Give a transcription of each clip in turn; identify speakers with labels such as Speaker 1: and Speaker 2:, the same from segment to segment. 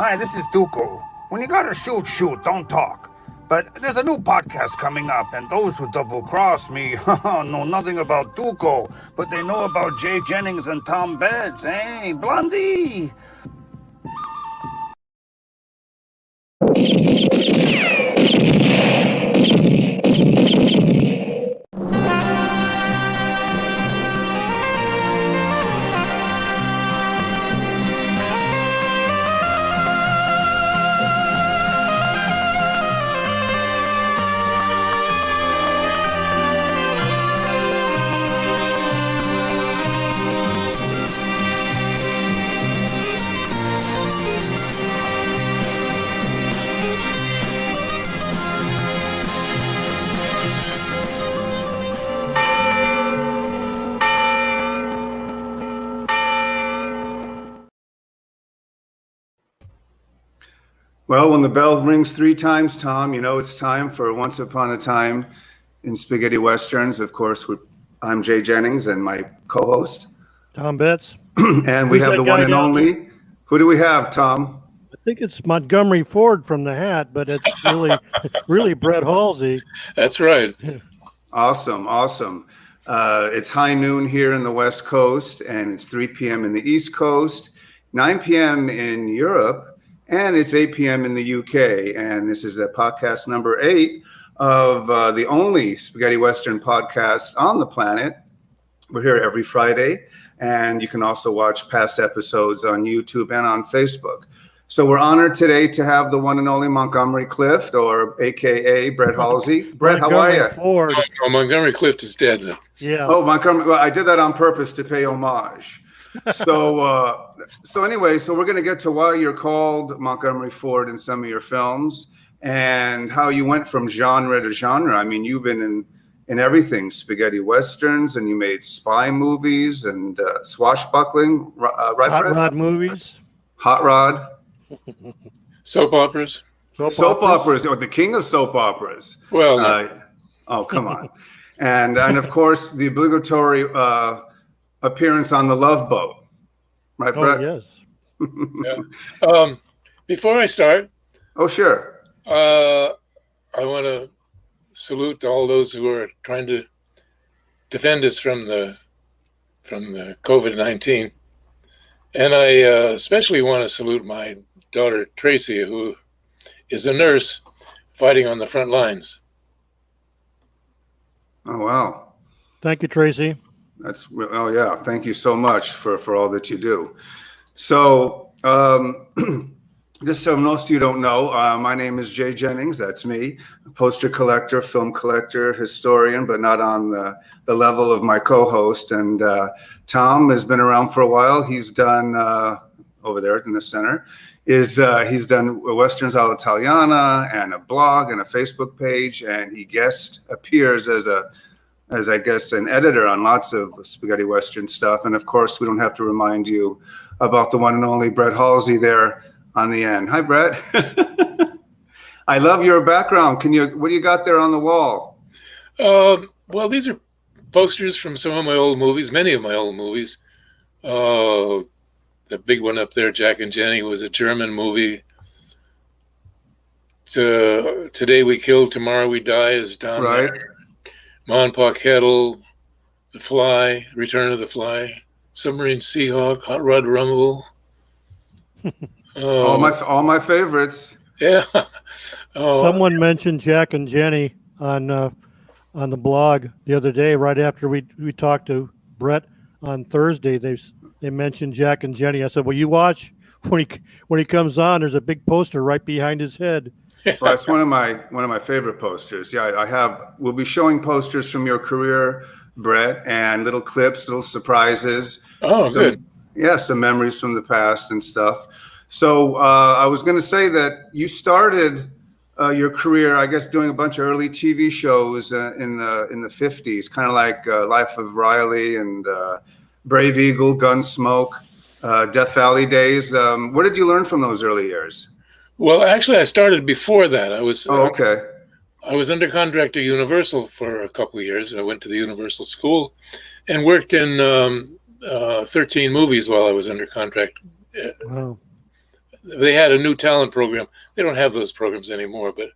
Speaker 1: Hi, this is Duco. When you gotta shoot, shoot, don't talk. But there's a new podcast coming up, and those who double-cross me know nothing about Duco, but they know about Jay Jennings and Tom Betts. Hey, Blondie!
Speaker 2: Well, when the bell rings 3 times, Tom, you know it's time for Once Upon a Time in Spaghetti Westerns. Of course, I'm Jay Jennings and my co-host.
Speaker 3: Tom Betts.
Speaker 2: And we have the one and only. Who do we have, Tom?
Speaker 3: I think it's Montgomery Ford from The Hat, but it's really Brett Halsey.
Speaker 4: That's right.
Speaker 2: Awesome. It's high noon here in the West Coast, and it's 3 p.m. in the East Coast, 9 p.m. in Europe, and it's 8 p.m. in the UK. And this is podcast number 8 of the only spaghetti Western podcast on the planet. We're here every Friday, and you can also watch past episodes on YouTube and on Facebook. So we're honored today to have the one and only Montgomery Clift, or AKA Brett Halsey. Brett, how are you?
Speaker 3: Ford.
Speaker 4: Oh, Montgomery Clift is dead now.
Speaker 3: Yeah.
Speaker 2: Oh, Montgomery. Well, I did that on purpose to pay homage. So anyway, we're going to get to why you're called Montgomery Ford in some of your films and how you went from genre to genre. I mean, you've been in everything, spaghetti westerns, and you made spy movies and swashbuckling, right?
Speaker 3: Hot rod movies.
Speaker 2: Hot rod.
Speaker 4: Soap operas.
Speaker 2: Soap operas, or the king of soap operas.
Speaker 4: Well, no.
Speaker 2: Oh, come on. and of course, the obligatory appearance on The Love Boat. Right, Brett?
Speaker 3: Oh, yes.
Speaker 4: Yeah. Before I start.
Speaker 2: Oh, sure.
Speaker 4: I want to salute all those who are trying to defend us from the COVID-19. And I especially want to salute my daughter, Tracy, who is a nurse fighting on the front lines.
Speaker 2: Oh, wow.
Speaker 3: Thank you, Tracy.
Speaker 2: Yeah. Thank you so much for all that you do. So, just so most of you don't know, my name is Jay Jennings. That's me, a poster collector, film collector, historian, but not on the level of my co-host. And Tom has been around for a while. He's done over there in the center. He's done Westerns all'Italiana and a blog and a Facebook page, and he guest appears as I guess an editor on lots of spaghetti Western stuff. And of course, we don't have to remind you about the one and only Brett Halsey there on the end. Hi, Brett. I love your background. What do you got there on the wall?
Speaker 4: Well, these are posters from some of my old movies, many of my old movies. The big one up there, Jack and Jenny, was a German movie. Today We Kill, Tomorrow We Die is down there. Mon Pa Kettle, The Fly, Return of the Fly, Submarine Seahawk, Hot Rod Rumble.
Speaker 2: All my favorites.
Speaker 4: Yeah.
Speaker 3: Someone mentioned Jack and Jenny on the blog the other day, right after we talked to Brett on Thursday. They mentioned Jack and Jenny. I said, "Well, you watch when he comes on. There's a big poster right behind his head."
Speaker 2: Well, it's one of my favorite posters. Yeah, we'll be showing posters from your career, Brett, and little clips, little surprises.
Speaker 4: Good.
Speaker 2: Yeah, some memories from the past and stuff. So I was going to say that you started your career, I guess, doing a bunch of early TV shows in the 50s, kind of like Life of Riley and Brave Eagle, Gunsmoke, Death Valley days. What did you learn from those early years?
Speaker 4: Well, actually, I started before that. I was
Speaker 2: okay.
Speaker 4: I was under contract to Universal for a couple of years. I went to the Universal School and worked in 13 movies while I was under contract.
Speaker 3: Wow.
Speaker 4: they had a new talent program. They don't have those programs anymore, but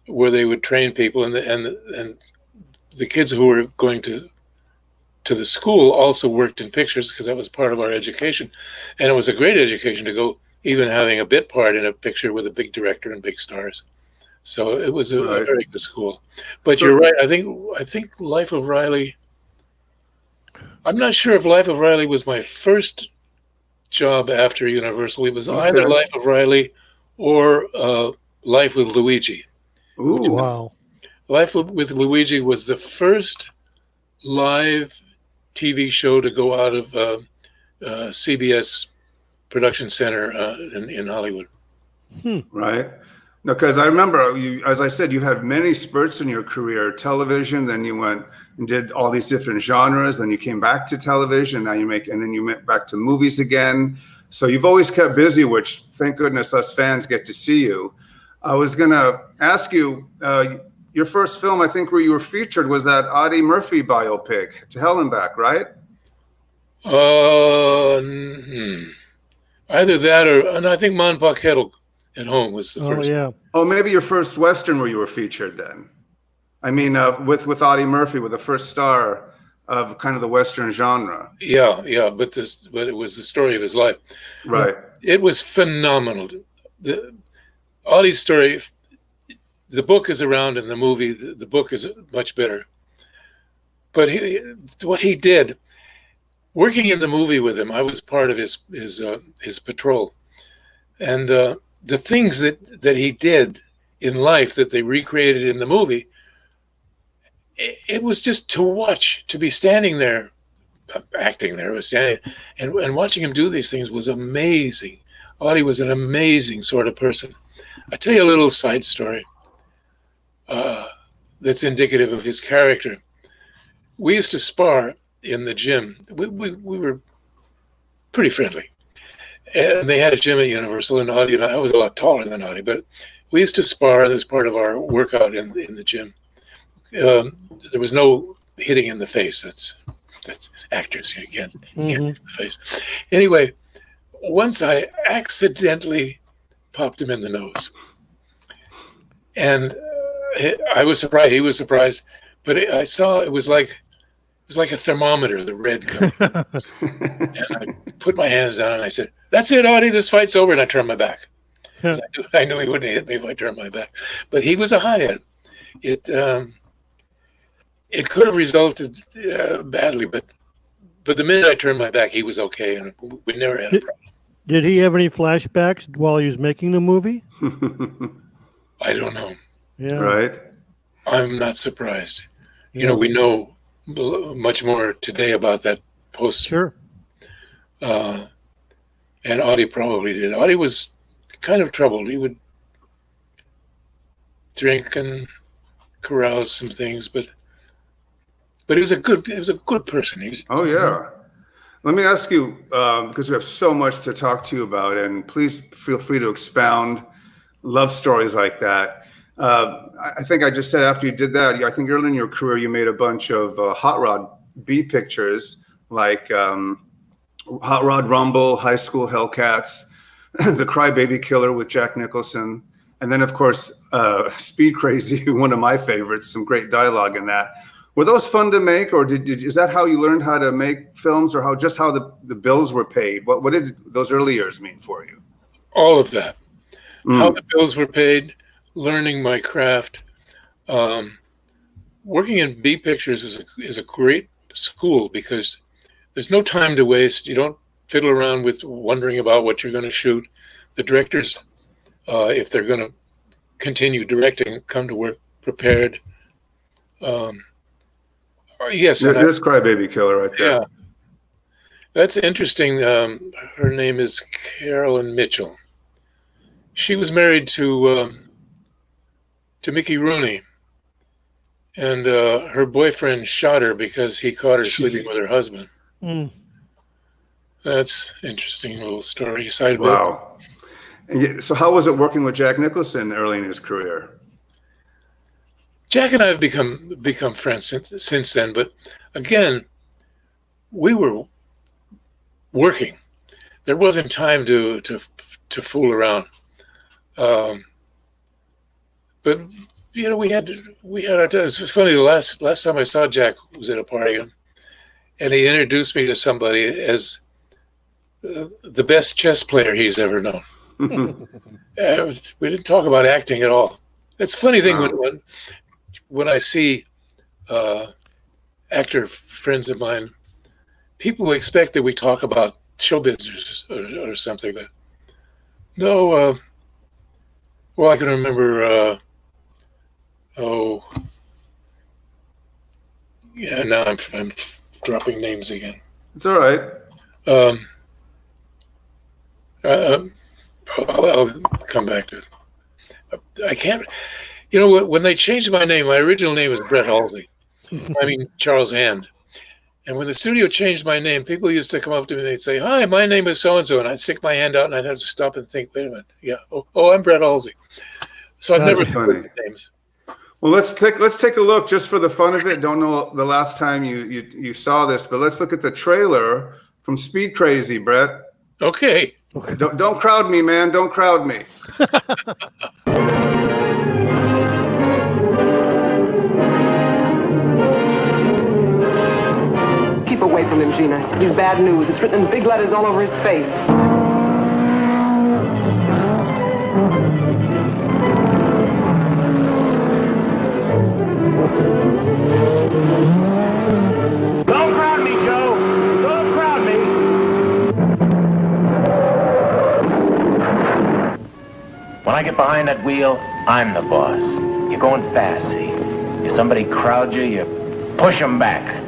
Speaker 4: where they would train people, and the kids who were going to the school also worked in pictures because that was part of our education, and it was a great education to go even having a bit part in a picture with a big director and big stars. So it was a very good school. But you're right. I think Life of Riley. I'm not sure if Life of Riley was my first job after Universal. It was either Life of Riley or Life with Luigi.
Speaker 3: Ooh, wow.
Speaker 4: Life with Luigi was the first live TV show to go out of CBS Production Center in Hollywood.
Speaker 2: Right. No, because I remember you, as I said, you had many spurts in your career: television, then you went and did all these different genres, then you came back to television, and then you went back to movies again. So you've always kept busy, which thank goodness us fans get to see you. I was gonna ask you, your first film, I think, where you were featured was that Audie Murphy biopic, To Hell and Back, right?
Speaker 4: Either that and I think Montauk Kettle at Home was the first.
Speaker 3: Oh, yeah.
Speaker 2: Oh, maybe your first Western where you were featured then. I mean, with Audie Murphy, with the first star of kind of the Western genre.
Speaker 4: Yeah, but it was the story of his life.
Speaker 2: Right.
Speaker 4: It was phenomenal. Audie's story, the book is around in the movie. The book is much better. But what he did, working in the movie with him, I was part of his patrol. And the things that he did in life that they recreated in the movie, it was just to watch, to be standing there, acting there, was standing, and watching him do these things was amazing. Audie was an amazing sort of person. I'll tell you a little side story that's indicative of his character. We used to spar in the gym. We were pretty friendly. And they had a gym at Universal, and Audie and I was a lot taller than Audie, but we used to spar as part of our workout in the gym. There was no hitting in the face. That's actors. You can't hit in the face. Anyway, once I accidentally popped him in the nose, and I was surprised. He was surprised, but I saw it was like a thermometer, the red coming. And I put my hands down and I said, "That's it, Audie, this fight's over." And I turned my back. I knew he wouldn't hit me if I turned my back. But he was a hothead. It could have resulted badly, but the minute I turned my back, he was okay, and we never had a problem.
Speaker 3: Did he have any flashbacks while he was making the movie?
Speaker 4: I don't know.
Speaker 3: Yeah.
Speaker 2: Right.
Speaker 4: I'm not surprised. You know, we know much more today about that post.
Speaker 3: Sure.
Speaker 4: And Audie probably did. Audie was kind of troubled. He would drink and carouse some things, but he was a good person.
Speaker 2: Oh yeah. Let me ask you, because we have so much to talk to you about, and please feel free to expound. Love stories like that. I think I just said after you did that, I think early in your career, you made a bunch of hot rod B pictures, like Hot Rod Rumble, High School Hellcats, The Crybaby Killer with Jack Nicholson, and then, of course, Speed Crazy, one of my favorites, some great dialogue in that. Were those fun to make, or is that how you learned how to make films, or how the bills were paid? What did those early years mean for you?
Speaker 4: All of that. How the bills were paid, learning my craft. Working in B pictures is a great school because there's no time to waste. You don't fiddle around with wondering about what you're going to shoot. The directors, if they're going to continue directing, come to work prepared. Yes,
Speaker 2: there's Crybaby Killer right there.
Speaker 4: Yeah, that's interesting. Her name is Carolyn Mitchell. She was married to Mickey Rooney, and her boyfriend shot her because he caught her sleeping with her husband. That's interesting little story. Side
Speaker 2: wow. So how was it working with Jack Nicholson early in his career?
Speaker 4: Jack and I have become friends since then, but again, we were working. there wasn't time to fool around. But we had our time. It was funny. The last time I saw Jack was at a party, and he introduced me to somebody as the best chess player he's ever known. We didn't talk about acting at all. It's a funny thing when I see actor friends of mine, people expect that we talk about show business or something. But no, well, I can remember. Yeah. Now I'm dropping names again.
Speaker 2: It's all right.
Speaker 4: I'll come back to it. I can't. You know, when they changed my name, my original name was Brett Halsey. I mean Charles Hand. And when the studio changed my name, people used to come up to me and they'd say, "Hi, my name is so and so," and I'd stick my hand out and I'd have to stop and think. Wait a minute. Yeah. Oh, I'm Brett Halsey. So I've never heard the names.
Speaker 2: Well, let's take a look just for the fun of it. Don't know the last time you saw this, but let's look at the trailer from Speed Crazy, Brett.
Speaker 4: Okay.
Speaker 2: Don't crowd me, man. Don't crowd me.
Speaker 5: Keep away from him, Gina. He's bad news. It's written in big letters all over his face.
Speaker 6: Don't crowd me, Joe. Don't crowd me.
Speaker 7: When I get behind that wheel, I'm the boss. You're going fast, see? If somebody crowds you, you push them back.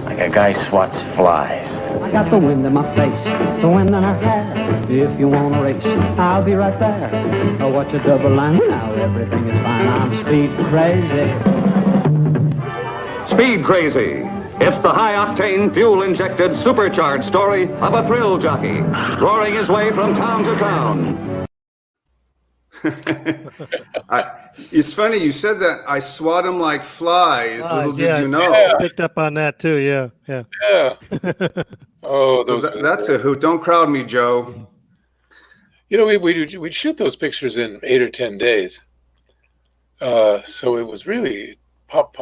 Speaker 7: Like a guy swats flies.
Speaker 8: I got the wind in my face, the wind in her hair. If you want to race, I'll be right there. Oh, watch a double line now, everything is fine. I'm speed crazy.
Speaker 9: Speed Crazy. It's the high-octane, fuel-injected, supercharged story of a thrill jockey roaring his way from town to town.
Speaker 2: It's funny you said that. I swat them like flies. Little did you know.
Speaker 3: I picked up on that too. Yeah.
Speaker 4: Oh,
Speaker 2: that's a hoot. Don't crowd me, Joe.
Speaker 4: You know, we'd shoot those pictures in 8 or 10 days. So it was really pop.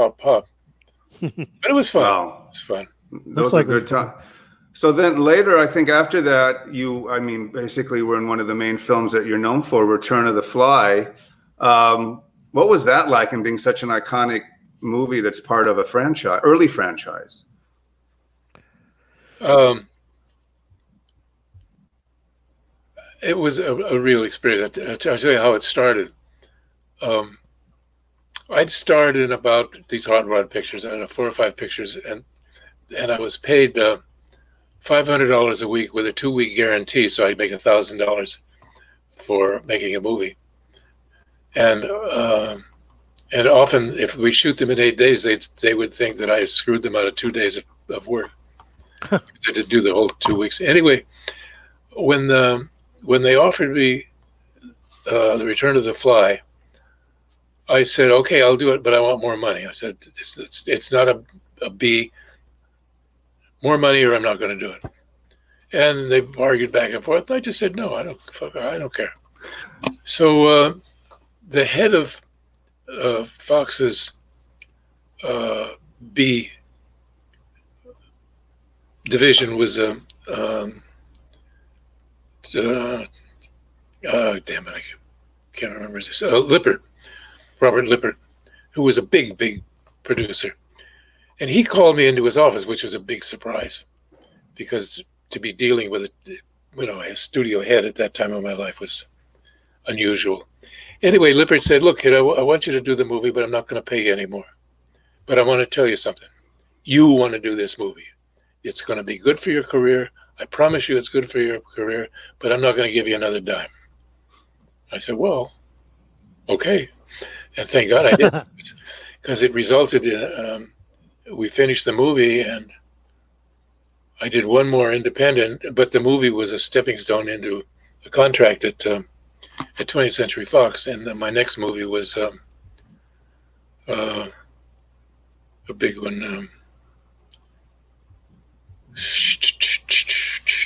Speaker 4: But it was fun.
Speaker 2: Wow.
Speaker 4: It was fun.
Speaker 2: Those are good times. So then later, I think after that, basically were in one of the main films that you're known for, Return of the Fly. What was that like in being such an iconic movie that's part of a early franchise?
Speaker 4: It was a real experience. I'll tell you how it started. I'd starred in about these hot rod pictures, I don't know, 4 or 5 pictures, and I was paid $500 a week with a 2-week guarantee, so I'd make $1,000 for making a movie. And often, if we shoot them in 8 days, they would think that I screwed them out of 2 days of work. I had to do the whole 2 weeks. Anyway, when they offered me the Return of the Fly, I said, "Okay, I'll do it, but I want more money." I said, "It's not a B. More money, or I'm not going to do it." And they argued back and forth. I just said, "No, I don't care." So the head of Fox's B division was damn it, I can't remember his name. Lippert, Robert Lippert, who was a big producer. And he called me into his office, which was a big surprise, because to be dealing with a studio head at that time of my life was unusual. Anyway, Lippert said, "Look, kid, I want you to do the movie, but I'm not going to pay you anymore. But I want to tell you something. You want to do this movie. It's going to be good for your career. I promise you it's good for your career, but I'm not going to give you another dime." I said, "Well, okay." And thank God I did, because it resulted in, we finished the movie and I did one more independent, but the movie was a stepping stone into a contract at 20th Century Fox. And then my next movie was a big one.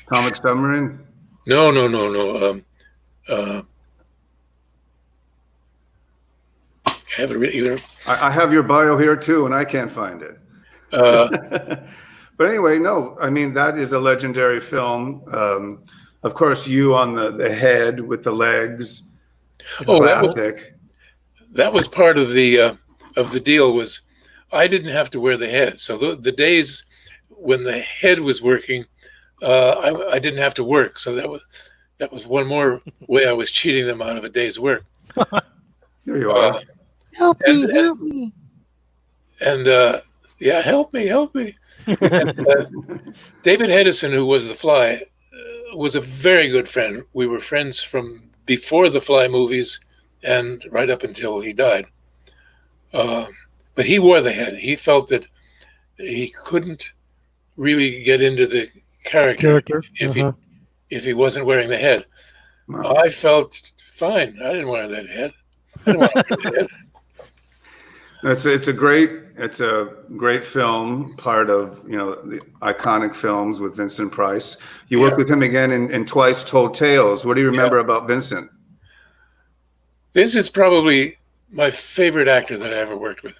Speaker 2: Comic Submarine?
Speaker 4: No, no, no, no. I have it written.
Speaker 2: I have your bio here too, and I can't find it. But anyway, no, I mean, that is a legendary film. Of course, you on the head with the legs, classic.
Speaker 4: That was part of the deal. Was I didn't have to wear the head, so the days when the head was working, I didn't have to work. So that was one more way I was cheating them out of a day's work.
Speaker 2: There you are.
Speaker 3: Help me.
Speaker 4: And yeah, help me. And, David Hedison, who was the Fly, was a very good friend. We were friends from before the Fly movies and right up until he died. But he wore the head. He felt that he couldn't really get into the character. If he wasn't wearing the head. Wow. I felt fine. I didn't wear that head. I didn't want to wear the head.
Speaker 2: It's a great film, part of the iconic films with Vincent Price. You worked with him again in Twice Told Tales. What do you remember about Vincent?
Speaker 4: Vincent's probably my favorite actor that I ever worked with.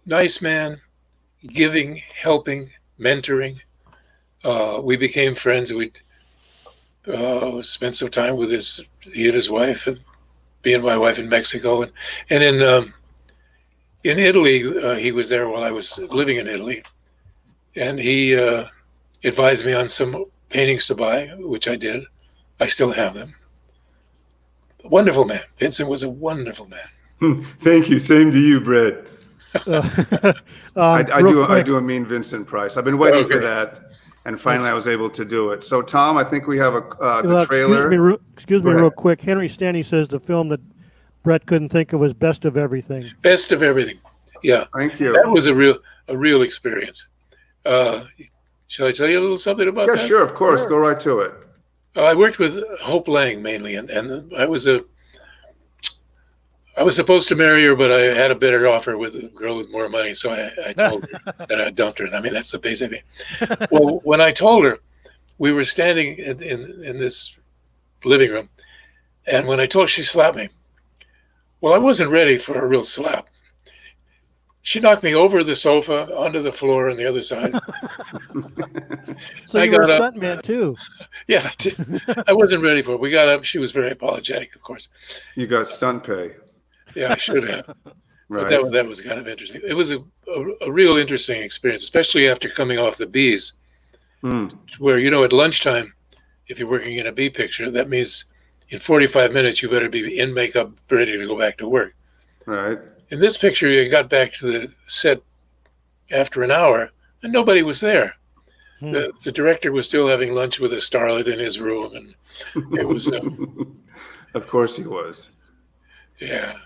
Speaker 4: Nice man, giving, helping, mentoring. We became friends. We'd spent some time with he and his wife, and me and my wife in Mexico, and in Italy, he was there while I was living in Italy, and he advised me on some paintings to buy, which I did. I still have them. A wonderful man. Vincent was a wonderful man.
Speaker 2: Thank you. Same to you, Brett. I do a mean Vincent Price. I've been waiting for that, and finally I was able to do it. So, Tom, I think we have the trailer.
Speaker 3: Excuse me real quick. Henry Stanley says the film that Brett couldn't think of was Best of Everything.
Speaker 4: Best of Everything. Yeah.
Speaker 2: Thank you.
Speaker 4: That was a real experience. Shall I tell you a little something about that?
Speaker 2: Yeah, sure, of course. Go right to it.
Speaker 4: I worked with Hope Lang mainly, and I was supposed to marry her, but I had a better offer with a girl with more money, so I told her that I dumped her. I mean, that's the basic thing. Well, when I told her, we were standing in this living room, and when I told her, she slapped me. Well, I wasn't ready for a real slap. She knocked me over the sofa, onto the floor on the other side.
Speaker 3: So you were a stuntman too.
Speaker 4: Yeah, I wasn't ready for it. We got up. She was very apologetic, of course.
Speaker 2: You got stunt pay.
Speaker 4: Yeah, I should have.
Speaker 2: Right.
Speaker 4: But that was kind of interesting. It was a real interesting experience, especially after coming off the Bees, where, at lunchtime, if you're working in a bee picture, that means in 45 minutes, you better be in makeup, ready to go back to work.
Speaker 2: Right.
Speaker 4: In this picture, you got back to the set after an hour, and nobody was there. The director was still having lunch with a starlet in his room, and it was...
Speaker 2: Of course he was.
Speaker 4: Yeah.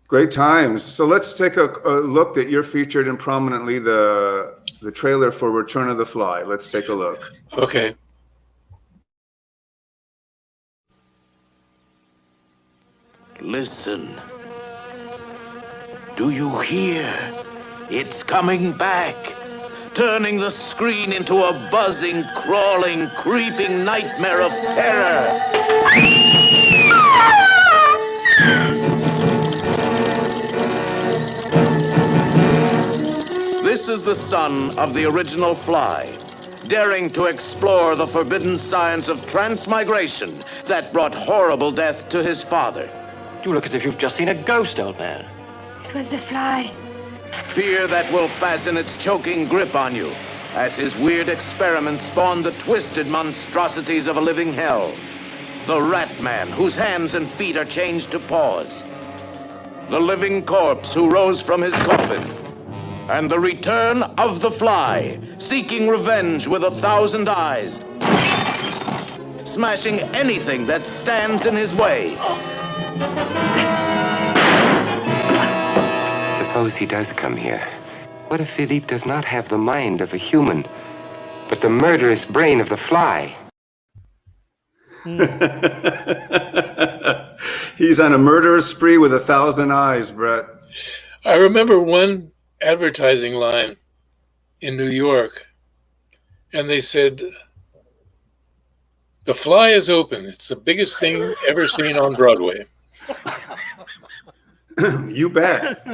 Speaker 2: Great times. So let's take a look that you're featured in prominently, the trailer for Return of the Fly. Let's take a look.
Speaker 4: Okay.
Speaker 10: Listen. Do you hear? It's coming back, turning the screen into a buzzing, crawling, creeping nightmare of terror. This is the son of the original Fly, daring to explore the forbidden science of transmigration that brought horrible death to his father.
Speaker 11: You look as if you've just seen a ghost, old man.
Speaker 12: It was the Fly.
Speaker 10: Fear that will fasten its choking grip on you, as his weird experiments spawn the twisted monstrosities of a living hell. The Rat Man, whose hands and feet are changed to paws. The living corpse who rose from his coffin. And the return of the Fly, seeking revenge with 1,000 eyes. Smashing anything that stands in his way.
Speaker 13: Suppose he does come here. What if Philippe does not have the mind of a human, but the murderous brain of the Fly?
Speaker 2: He's on a murderous spree with 1,000 eyes, Brett.
Speaker 4: I remember one advertising line in New York, and they said, The Fly is open. It's the biggest thing ever seen on Broadway.
Speaker 2: You bet.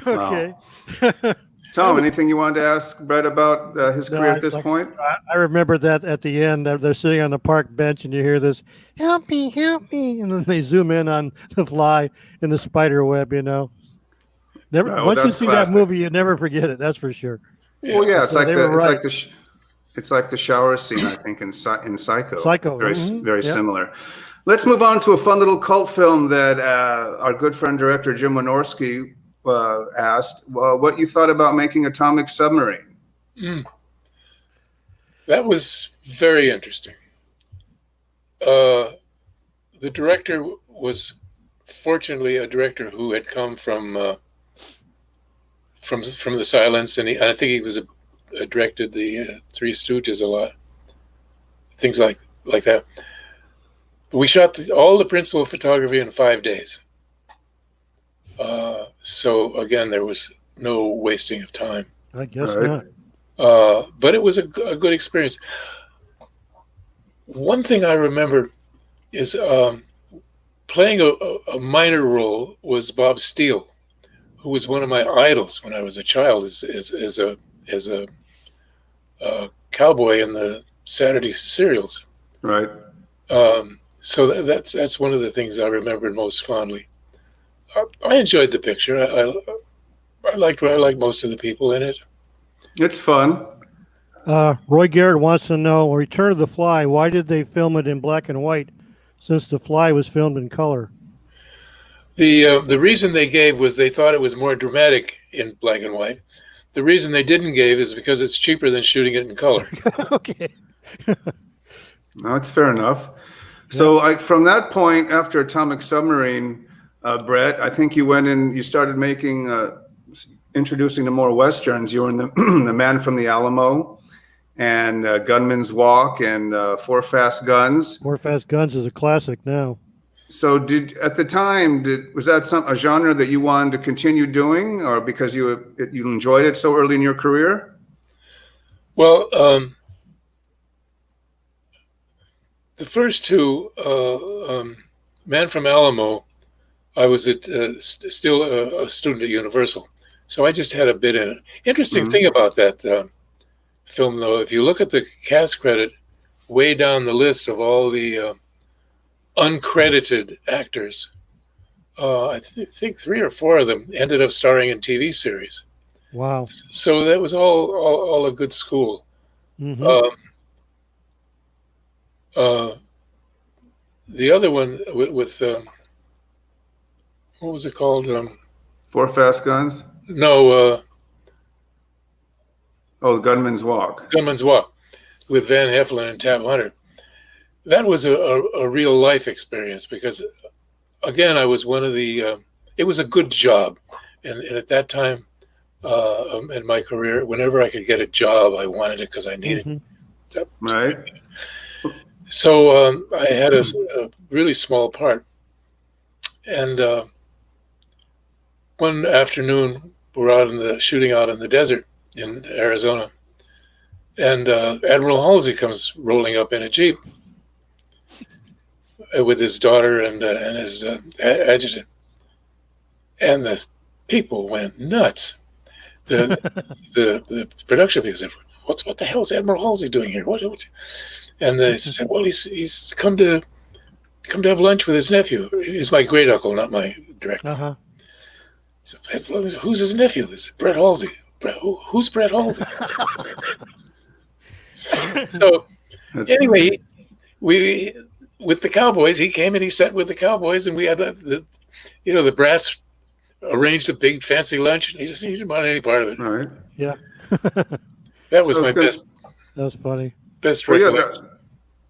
Speaker 3: Okay.
Speaker 2: Wow. Tom, anything you wanted to ask Brett about his career at this point?
Speaker 3: I remember that at the end, they're sitting on the park bench and you hear this, help me, and then they zoom in on the fly in the spider web, you know. Never, once you see
Speaker 2: classic.
Speaker 3: that movie, you never forget it. That's for sure.
Speaker 2: Well, yeah, it's
Speaker 3: So
Speaker 2: it's like the shower scene, I think, in Psycho.
Speaker 3: Psycho.
Speaker 2: Very similar. Let's move on to a fun little cult film that our good friend director Jim Wynorski asked what you thought about making Atomic Submarine.
Speaker 4: That was very interesting. The director was fortunately a director who had come from the silence, and I think he was directed the Three Stooges a lot, things like that. We shot all the principal photography in 5 days. So again, there was no wasting of time.
Speaker 3: I guess not.
Speaker 4: But it was a good experience. One thing I remember is playing a minor role was Bob Steele, who was one of my idols when I was a child, as a cowboy in the Saturday serials.
Speaker 2: Right.
Speaker 4: So that's one of the things I remembered most fondly. I enjoyed the picture. I liked most of the people in it.
Speaker 2: It's fun.
Speaker 3: Roy Garrett wants to know, Return of the Fly, why did they film it in black and white since The Fly was filmed in color?
Speaker 4: The reason they gave was they thought it was more dramatic in black and white. The reason they didn't give is because it's cheaper than shooting it in color.
Speaker 3: Okay.
Speaker 2: No, it's fair enough. So, like from that point, after Atomic Submarine, Brett, I think you went in. You started making, introducing to more westerns. You were in the The Man from the Alamo, and Gunman's Walk, and Four Fast Guns.
Speaker 3: Four Fast Guns is a classic now.
Speaker 2: So, at the time, was that a genre that you wanted to continue doing, or because you enjoyed it so early in your career?
Speaker 4: Well, the first two, Man from Alamo, I was still a student at Universal, so I just had a bit in it. Interesting thing about that film, though, if you look at the cast credit, way down the list of all the uncredited actors, I think 3 or 4 of them ended up starring in TV series.
Speaker 3: Wow!
Speaker 4: So that was all a good school. The other one with what was it called?
Speaker 2: Four Fast Guns?
Speaker 4: No.
Speaker 2: Gunman's Walk.
Speaker 4: Gunman's Walk with Van Heflin and Tab Hunter. That was a real life experience because, again, I was one of the. It was a good job, and at that time in my career, whenever I could get a job, I wanted it because I needed it.
Speaker 2: Right.
Speaker 4: So I had a really small part, and one afternoon we're shooting out in the desert in Arizona, and Admiral Halsey comes rolling up in a Jeep with his daughter and his adjutant, and the people went nuts. The production people said, "What the hell is Admiral Halsey doing here? What?" And they said, "Well, he's come to have lunch with his nephew. He's my great uncle, not my director." So, who's his nephew? It's Brett Halsey. Who's Brett Halsey? So, anyway, we with the Cowboys, he came and he sat with the Cowboys, and we had the brass arranged a big fancy lunch, and he didn't want any part of it.
Speaker 2: All right.
Speaker 3: Yeah.
Speaker 4: That was my best.
Speaker 3: That was funny.
Speaker 4: Best recollection.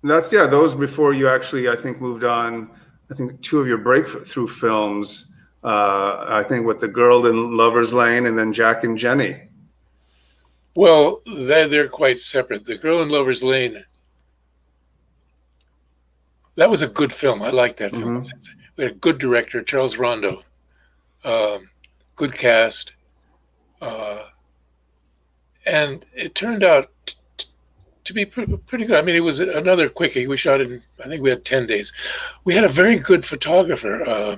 Speaker 2: Those before you actually, I think, moved on. I think 2 of your breakthrough films. I think with The Girl in Lover's Lane and then Jack and Jenny.
Speaker 4: Well, they're quite separate. The Girl in Lover's Lane. That was a good film. I liked that film. We had a good director, Charles Rondo. Good cast. And it turned out to be pretty good. I mean, it was another quickie. We shot in, I think we had 10 days. We had a very good photographer,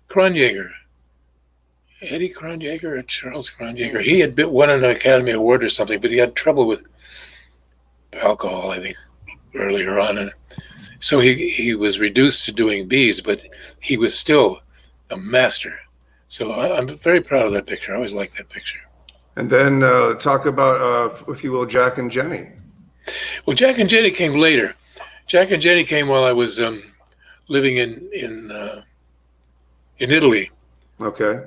Speaker 4: Kronjaeger. Eddie Kronjaeger or Charles Kronjaeger. He had won an Academy Award or something, but he had trouble with alcohol, I think, earlier on. And so he was reduced to doing bees, but he was still a master. So I'm very proud of that picture. I always liked that picture.
Speaker 2: And then talk about, if you will, Jack and Jenny.
Speaker 4: Well, Jack and Jenny came later. Jack and Jenny came while I was living in Italy.
Speaker 2: Okay.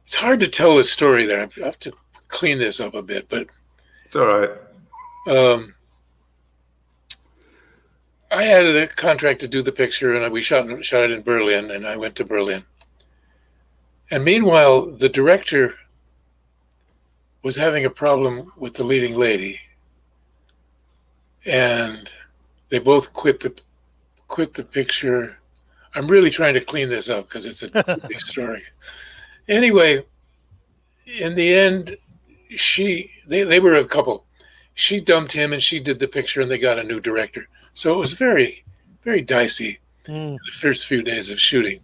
Speaker 4: It's hard to tell this story there. I have to clean this up a bit, but
Speaker 2: it's all right.
Speaker 4: I had a contract to do the picture, and we shot it in Berlin, and I went to Berlin. And meanwhile, the director was having a problem with the leading lady, and they both quit the picture. I'm really trying to clean this up because it's a big story. Anyway, in the end, they were a couple. She dumped him, and she did the picture, and they got a new director. So it was very, very dicey the first few days of shooting.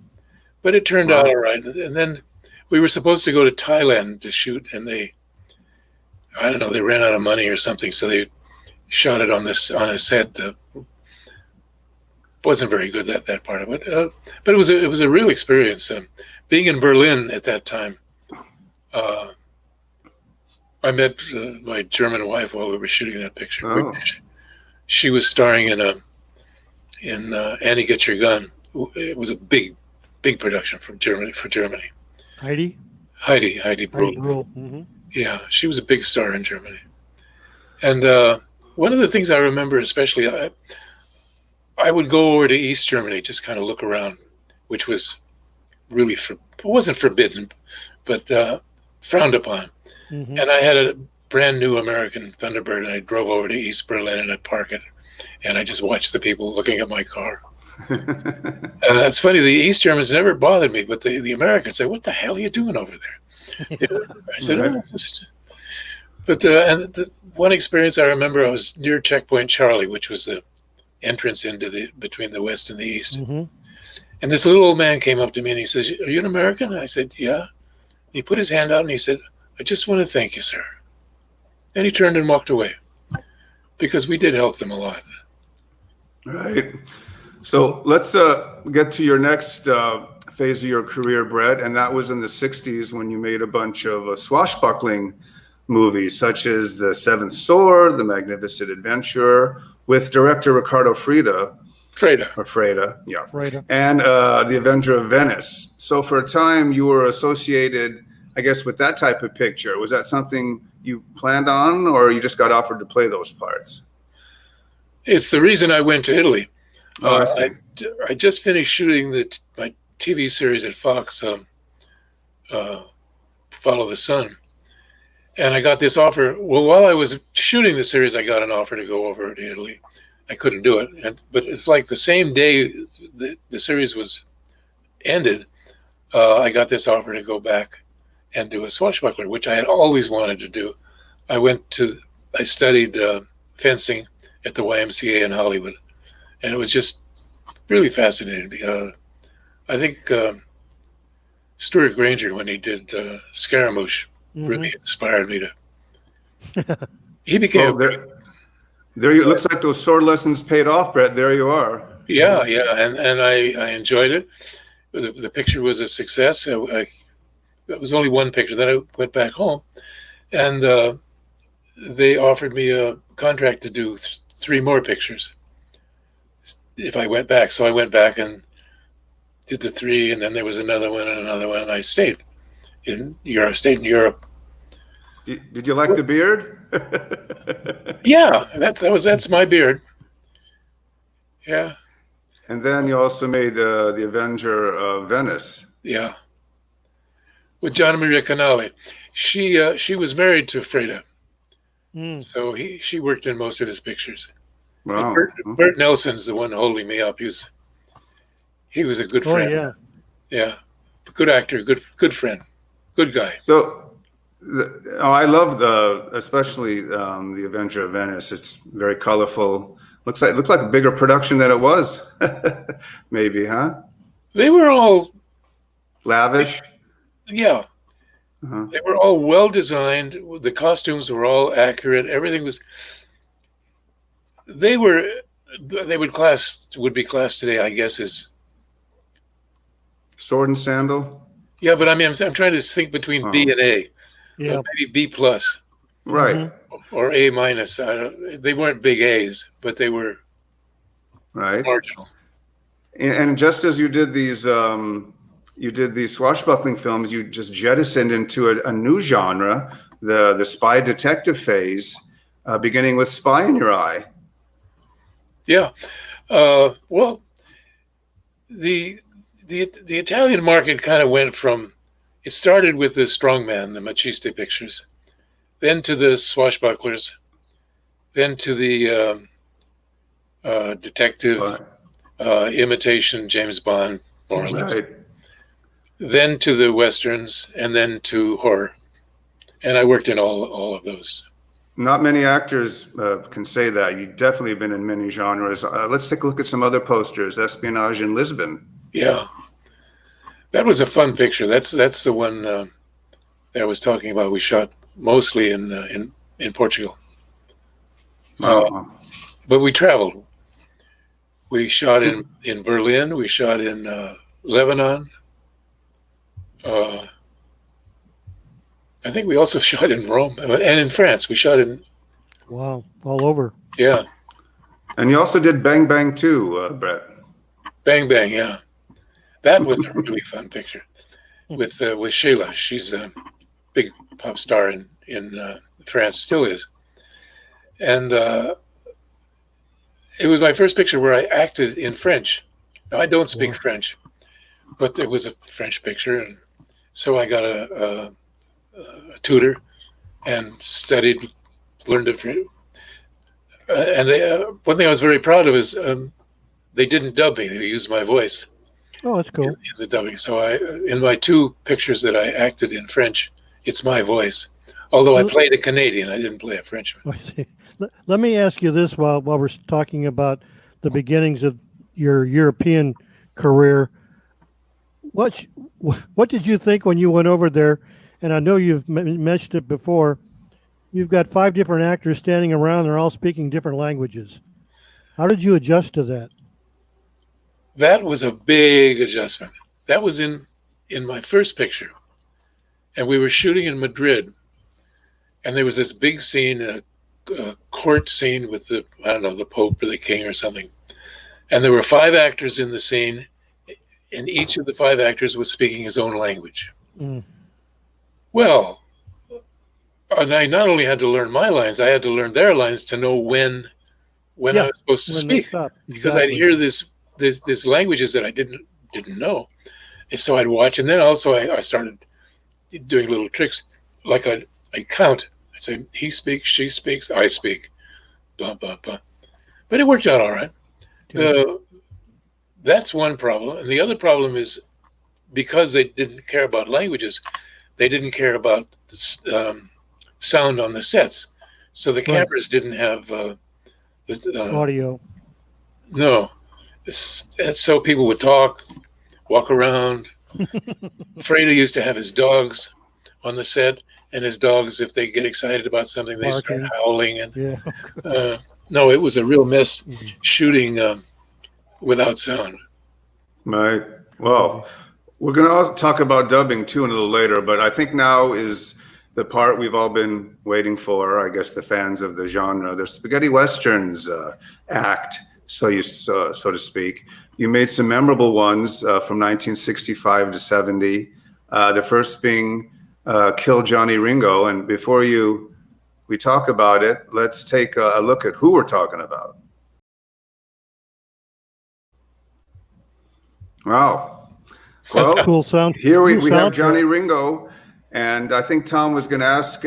Speaker 4: But it turned out all right. And then we were supposed to go to Thailand to shoot, and they ran out of money or something, so they shot it on a set. Wasn't very good, that part of it. But it was a real experience. Being in Berlin at that time, I met my German wife while we were shooting that picture.
Speaker 2: Oh.
Speaker 4: She was starring in Annie Get Your Gun. It was a big production for Germany. Heidi Brühl.
Speaker 3: Mm-hmm.
Speaker 4: Yeah, she was a big star in Germany. And one of the things I remember especially, I would go over to East Germany, just kind of look around, which was really, it wasn't forbidden, but frowned upon.
Speaker 3: Mm-hmm.
Speaker 4: And I had a brand new American Thunderbird, and I drove over to East Berlin and I'd park it. And I just watched the people looking at my car. And that's funny, the East Germans never bothered me, but the Americans say, "What the hell are you doing over there?" I said, "Oh, just..." But and the one experience I remember, I was near Checkpoint Charlie, which was the entrance into between the West and the East.
Speaker 3: Mm-hmm.
Speaker 4: And this little old man came up to me and he says, "Are you an American?" And I said, "Yeah." He put his hand out and he said, "I just want to thank you, sir." And he turned and walked away because we did help them a lot.
Speaker 2: Right. So let's get to your next phase of your career, Brett, and that was in the 60s when you made a bunch of swashbuckling movies, such as The Seventh Sword, The Magnificent Adventurer, with director Ricardo Freda, and The Avenger of Venice. So for a time, you were associated, I guess, with that type of picture. Was that something you planned on, or you just got offered to play those parts?
Speaker 4: It's the reason I went to Italy.
Speaker 2: I
Speaker 4: just finished shooting my TV series at Fox, Follow the Sun. And I got this offer. Well, while I was shooting the series, I got an offer to go over to Italy. I couldn't do it. But it's like the same day the series was ended, I got this offer to go back and do a swashbuckler, which I had always wanted to do. I studied fencing at the YMCA in Hollywood. And it was just really fascinating. I think Stuart Granger, when he did Scaramouche, really inspired me to. He became.
Speaker 2: There you. Looks like those sword lessons paid off, Brett. There you are.
Speaker 4: Yeah, and I enjoyed it. The picture was a success. It was only one picture. Then I went back home, and they offered me a contract to do 3 more pictures if I went back. So I went back and did the 3, and then there was another one, and I stayed in Europe.
Speaker 2: Did you like the beard?
Speaker 4: Yeah, that's my beard. Yeah.
Speaker 2: And then you also made the Avenger of Venice.
Speaker 4: Yeah. With Gianna Maria Canale. She was married to Freda. So she worked in most of his pictures.
Speaker 2: Wow.
Speaker 4: Bert Nelson's the one holding me up. He was a good friend.
Speaker 3: Oh, yeah.
Speaker 4: Yeah. Good actor, good friend, good guy.
Speaker 2: I love especially the Avenger of Venice. It's very colorful. Looked like a bigger production than it was. Maybe, huh?
Speaker 4: They were all
Speaker 2: lavish.
Speaker 4: Yeah. They were all well designed. The costumes were all accurate. Everything was. They would be classed today, I guess, as
Speaker 2: sword and sandal.
Speaker 4: Yeah, but I mean, I'm trying to think between B and A.
Speaker 3: Yeah,
Speaker 4: maybe B plus.
Speaker 2: Right.
Speaker 4: Or A minus. They weren't big A's, but they were
Speaker 2: right
Speaker 4: marginal.
Speaker 2: And just as you did these swashbuckling films, you just jettisoned into a new genre, the spy detective phase, beginning with Spy in Your Eye.
Speaker 4: Yeah. Well, the Italian market kind of went from, it started with the strongman, the machiste pictures, then to the swashbucklers, then to the detective imitation James Bond, more or less.
Speaker 2: Right.
Speaker 4: Then to the westerns, and then to horror. And I worked in all of those.
Speaker 2: Not many actors can say that. You've definitely been in many genres. Let's take a look at some other posters. Espionage in Lisbon.
Speaker 4: Yeah. That was a fun picture. That's the one that I was talking about. We shot mostly in Portugal. But we traveled. We shot in Berlin. We shot in Lebanon. I think we also shot in Rome and in France. We shot in.
Speaker 3: Wow, all over.
Speaker 4: Yeah.
Speaker 2: And you also did Bang Bang too, Brett.
Speaker 4: Bang Bang, yeah. That was a really fun picture with Sheila. She's a big pop star in France, still is. And it was my first picture where I acted in French. Now, I don't speak French, but it was a French picture, and so I got a tutor and studied, learned it. And one thing I was very proud of is they didn't dub me; they used my voice.
Speaker 3: Oh, that's cool.
Speaker 4: In the dubbing. So in my two pictures that I acted in French, it's my voice. Although I played a Canadian, I didn't play a Frenchman.
Speaker 3: I see. Let me ask you this while we're talking about the beginnings of your European career. What did you think when you went over there? And I know you've mentioned it before. You've got 5 different actors standing around. They're all speaking different languages. How did you adjust to that?
Speaker 4: That was a big adjustment. That was in my first picture. And we were shooting in Madrid. And there was this big scene, a court scene with the Pope or the King or something. And there were 5 actors in the scene, and each of the 5 actors was speaking his own language.
Speaker 3: Mm.
Speaker 4: Well, and I not only had to learn my lines, I had to learn their lines to know when I was supposed to speak. Because I'd hear this languages that I didn't know. And so I'd watch, and then also I started doing little tricks, like I'd count. I'd say, he speaks, she speaks, I speak, blah, blah, blah. But it worked out all right. That's one problem. And the other problem is because they didn't care about languages, they didn't care about sound on the sets. So the cameras didn't have
Speaker 3: audio.
Speaker 4: No. And so people would walk around. Fredo used to have his dogs on the set, and his dogs, if they get excited about something, they start howling. And no, it was a real mess shooting without sound.
Speaker 2: Right. Well, we're going to also talk about dubbing too a little later, but I think now is the part we've all been waiting for. I guess the fans of the genre, the spaghetti westerns act, so to speak. You made some memorable ones from 1965 to 70. The first being Kill Johnny Ringo. And before we talk about it, let's take a look at who we're talking about. Wow. Well,
Speaker 3: that's cool sound.
Speaker 2: Here we have Johnny Ringo, and I think Tom was going to ask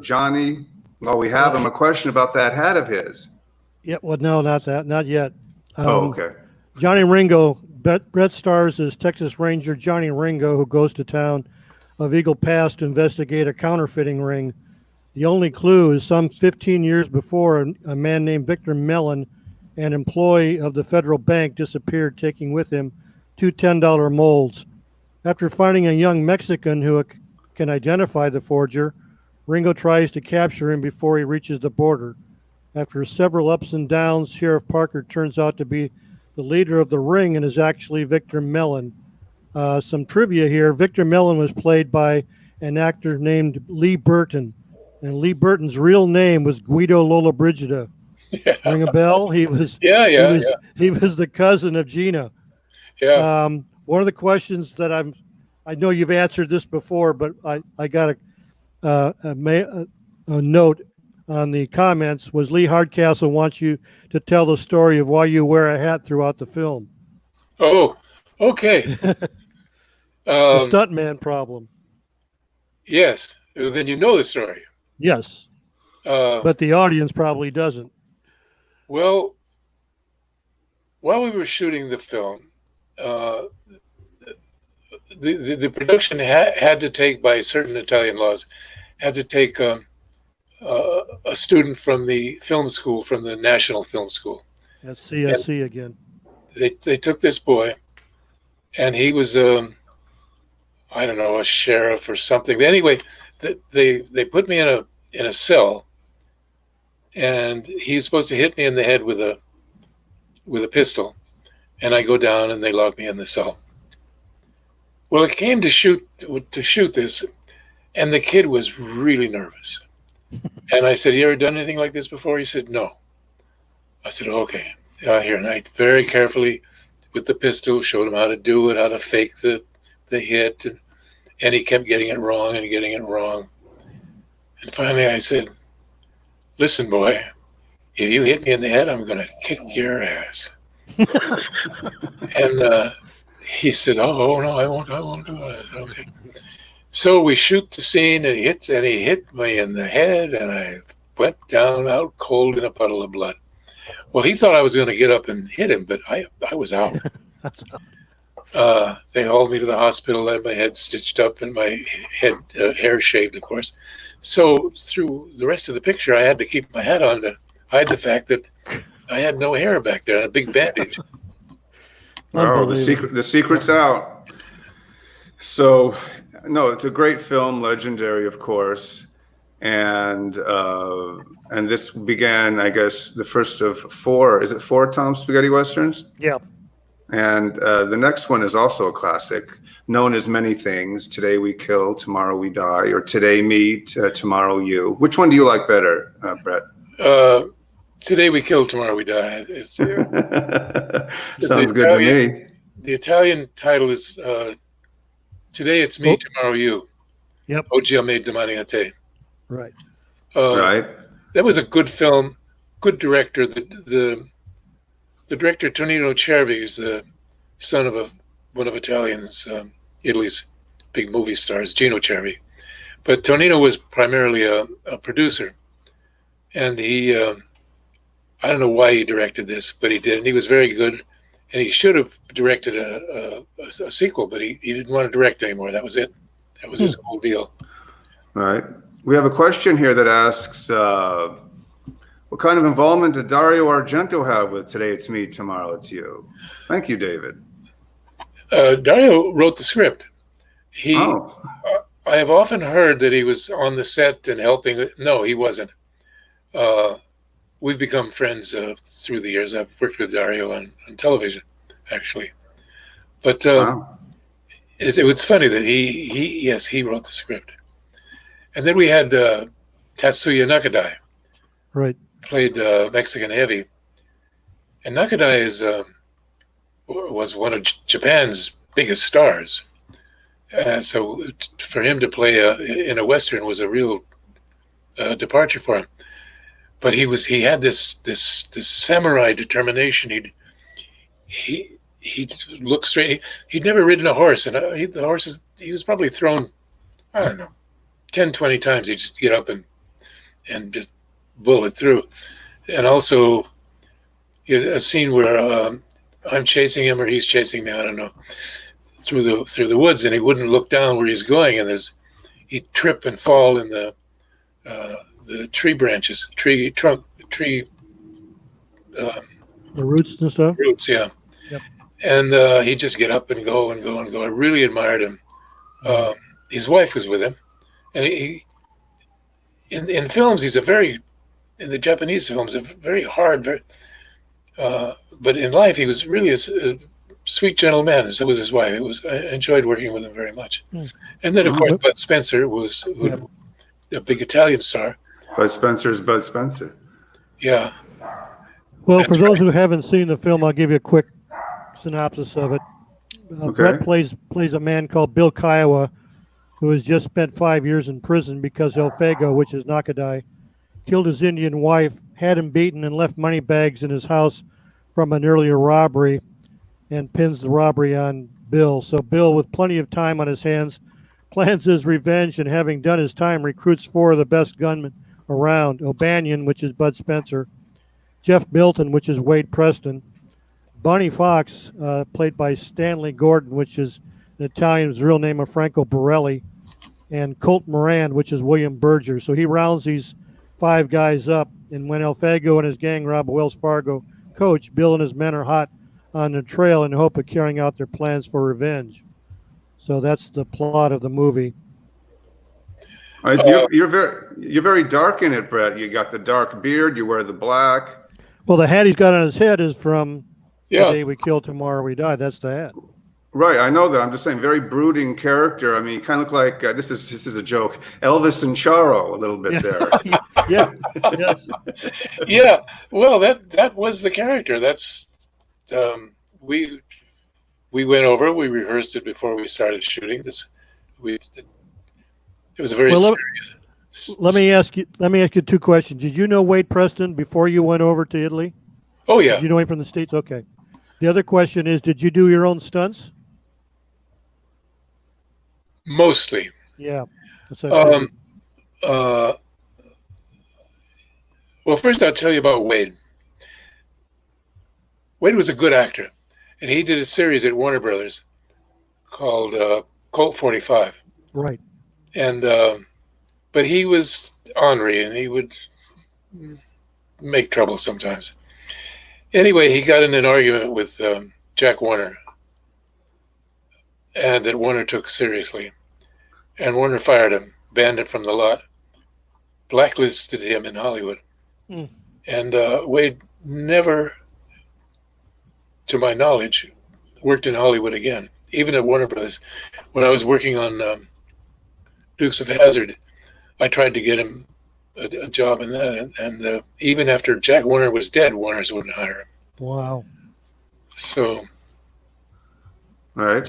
Speaker 2: Johnny, while we have him, a question about that hat of his.
Speaker 3: Yeah, well, no, not yet.
Speaker 2: Okay.
Speaker 3: Johnny Ringo, Brett stars as Texas Ranger Johnny Ringo, who goes to town of Eagle Pass to investigate a counterfeiting ring. The only clue is some 15 years before, a man named Victor Mellon, an employee of the federal bank, disappeared, taking with him two $10 molds. After finding a young Mexican who can identify the forger, Ringo tries to capture him before he reaches the border. After several ups and downs, Sheriff Parker turns out to be the leader of the ring and is actually Victor Mellon. Some trivia here. Victor Mellon was played by an actor named Lee Burton, and Lee Burton's real name was Guido Lollobrigida. Yeah. Ring a bell? He was he was the cousin of Gina.
Speaker 4: Yeah.
Speaker 3: One of the questions that I know you've answered this before, but I got a note on the comments. Was Lee Hardcastle wants you to tell the story of why you wear a hat throughout the film?
Speaker 4: Oh, okay.
Speaker 3: The stuntman problem.
Speaker 4: Yes. Then you know the story.
Speaker 3: Yes. But the audience probably doesn't.
Speaker 4: Well, while we were shooting the film, the production had to take, by certain Italian laws, had to take a student from the film school, from the National Film School.
Speaker 3: That's CSC again.
Speaker 4: They took this boy, and he was I don't know, a sheriff or something. Anyway, they put me in a cell, and he's supposed to hit me in the head with a pistol, and I go down and they lock me in the cell. Well, it came to shoot this, and the kid was really nervous. And I said, "You ever done anything like this before?" He said, "No." I said, "Okay." Here, and I very carefully, with the pistol, showed him how to do it, how to fake the hit, and he kept getting it wrong and getting it wrong. And finally I said, "Listen, boy, if you hit me in the head, I'm going to kick your ass." And he said, "Oh, no, I won't do it." I said, "Okay." So we shoot the scene, and he hit me in the head, and I went down out cold in a puddle of blood. Well, he thought I was going to get up and hit him, but I was out. They hauled me to the hospital, had my head stitched up and my hair shaved, of course. So through the rest of the picture, I had to keep my hat on to hide the fact that I had no hair back there, a big bandage.
Speaker 2: Oh, the secret's out. So, no, it's a great film, legendary, of course. And this began, I guess, the first of four. Is it four Tom Spaghetti Westerns?
Speaker 3: Yeah.
Speaker 2: And the next one is also a classic, known as many things. Today we kill, tomorrow we die, or today me, tomorrow you. Which one do you like better, Brett?
Speaker 4: Today we kill, tomorrow we die.
Speaker 2: Sounds good to me.
Speaker 4: The Italian title is Today it's me, tomorrow you.
Speaker 3: Yep.
Speaker 4: Oggi a me, domani a te.
Speaker 3: Right.
Speaker 2: Right.
Speaker 4: That was a good film, good director. The director, Tonino Cervi, is the son of one of Italy's big movie stars, Gino Cervi. But Tonino was primarily a producer. And he, I don't know why he directed this, but he did. And he was very good. And he should have directed a sequel, but he didn't want to direct anymore. That was it. That was his whole deal.
Speaker 2: All right. We have a question here that asks, what kind of involvement did Dario Argento have with Today It's Me, Tomorrow It's You? Thank you, David.
Speaker 4: Dario wrote the script. I have often heard that he was on the set and helping. No, he wasn't. We've become friends through the years. I've worked with Dario on television, actually. But it was funny that he wrote the script. And then we had Tatsuya Nakadai.
Speaker 3: Right.
Speaker 4: Played Mexican heavy. And Nakadai was one of Japan's biggest stars. So for him to play in a Western was a real departure for him. But he had this samurai determination. He looked straight. He'd never ridden a horse, and he was probably thrown, I don't know, 10, 20 times. He'd just get up and just bullet through. And also a scene where I'm chasing him or he's chasing me, I don't know, through the woods, and he wouldn't look down where he's going, and he'd trip and fall in the tree branches, tree trunk, tree.
Speaker 3: The roots and stuff.
Speaker 4: Roots, yeah.
Speaker 3: Yep.
Speaker 4: And he'd just get up and go and go and go. I really admired him. His wife was with him, and he in films in the Japanese films, a very hard, but in life he was really a sweet, gentle man, and so was his wife. I enjoyed working with him very much. And then, of course, Bud Spencer was a big Italian star.
Speaker 2: Bud Spencer's Bud Spencer.
Speaker 4: Yeah.
Speaker 3: Well, for those who haven't seen the film, I'll give you a quick synopsis of it. Brett plays a man called Bill Kiowa, who has just spent 5 years in prison because Elfago, which is Nakadai, killed his Indian wife, had him beaten, and left money bags in his house from an earlier robbery, and pins the robbery on Bill. So Bill, with plenty of time on his hands, plans his revenge, and having done his time, recruits 4 of the best gunmen around: O'Banion, which is Bud Spencer; Jeff Milton, which is Wade Preston; Bonnie Fox, played by Stanley Gordon, which is an Italian, his real name of Franco Borelli; and Colt Moran, which is William Berger. So he rounds these 5 guys up, and when Elfago and his gang rob a Wells Fargo coach, Bill and his men are hot on the trail in the hope of carrying out their plans for revenge. So that's the plot of the movie.
Speaker 2: You're very dark in it, Brett. You got the dark beard. You wear the black.
Speaker 3: Well, the hat he's got on his head is from The Day We Kill, Tomorrow We Die. That's the hat.
Speaker 2: Right, I know that. I'm just saying, very brooding character. I mean, you kind of look like this is a joke. Elvis and Charo a little bit there.
Speaker 3: Yeah. Yes.
Speaker 4: Yeah. Well, that was the character. That's we went over. We rehearsed it before we started shooting this. It was a very serious.
Speaker 3: Let me ask you 2 questions. Did you know Wade Preston before you went over to Italy?
Speaker 4: Oh yeah.
Speaker 3: Did you know him from the States? Okay. The other question is, did you do your own stunts?
Speaker 4: Mostly.
Speaker 3: Yeah.
Speaker 4: Well, first I'll tell you about Wade. Wade was a good actor, and he did a series at Warner Brothers called Colt 45.
Speaker 3: Right.
Speaker 4: And but he was ornery, and he would make trouble sometimes. Anyway, he got in an argument with Jack Warner, and that Warner took seriously. And Warner fired him, banned him from the lot, blacklisted him in Hollywood. And Wade never, to my knowledge, worked in Hollywood again, even at Warner Brothers. When I was working on Dukes of Hazzard, I tried to get him a job in that, and even after Jack Warner was dead, Warners wouldn't hire him.
Speaker 3: Wow.
Speaker 4: So.
Speaker 2: Right.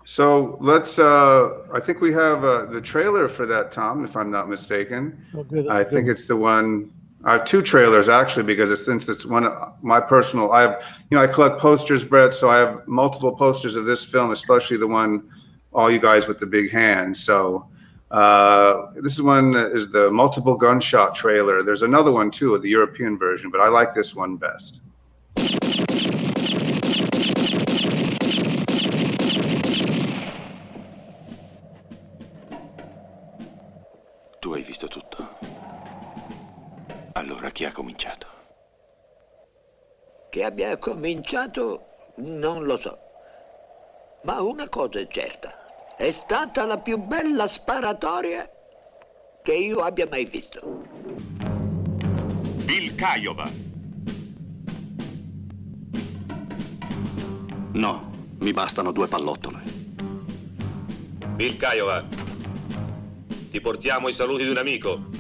Speaker 2: So let's. I think we have the trailer for that, Tom, if I'm not mistaken.
Speaker 3: Oh, good.
Speaker 2: I think it's the one. I have 2 trailers actually, because since it's one of my personal. I collect posters, Brett, so I have multiple posters of this film, especially the one, all you guys with the big hands. So. This one is the multiple gunshot trailer. There's another one too, the European version, but I like this one best.
Speaker 14: Tu hai visto tutto. Allora chi ha cominciato?
Speaker 15: Che abbia cominciato non lo so, ma una cosa è certa. È stata la più bella sparatoria che io abbia mai visto.
Speaker 14: Il Kiowa. No, mi bastano 2 pallottole.
Speaker 16: Il Kiowa. Ti portiamo i saluti di un amico.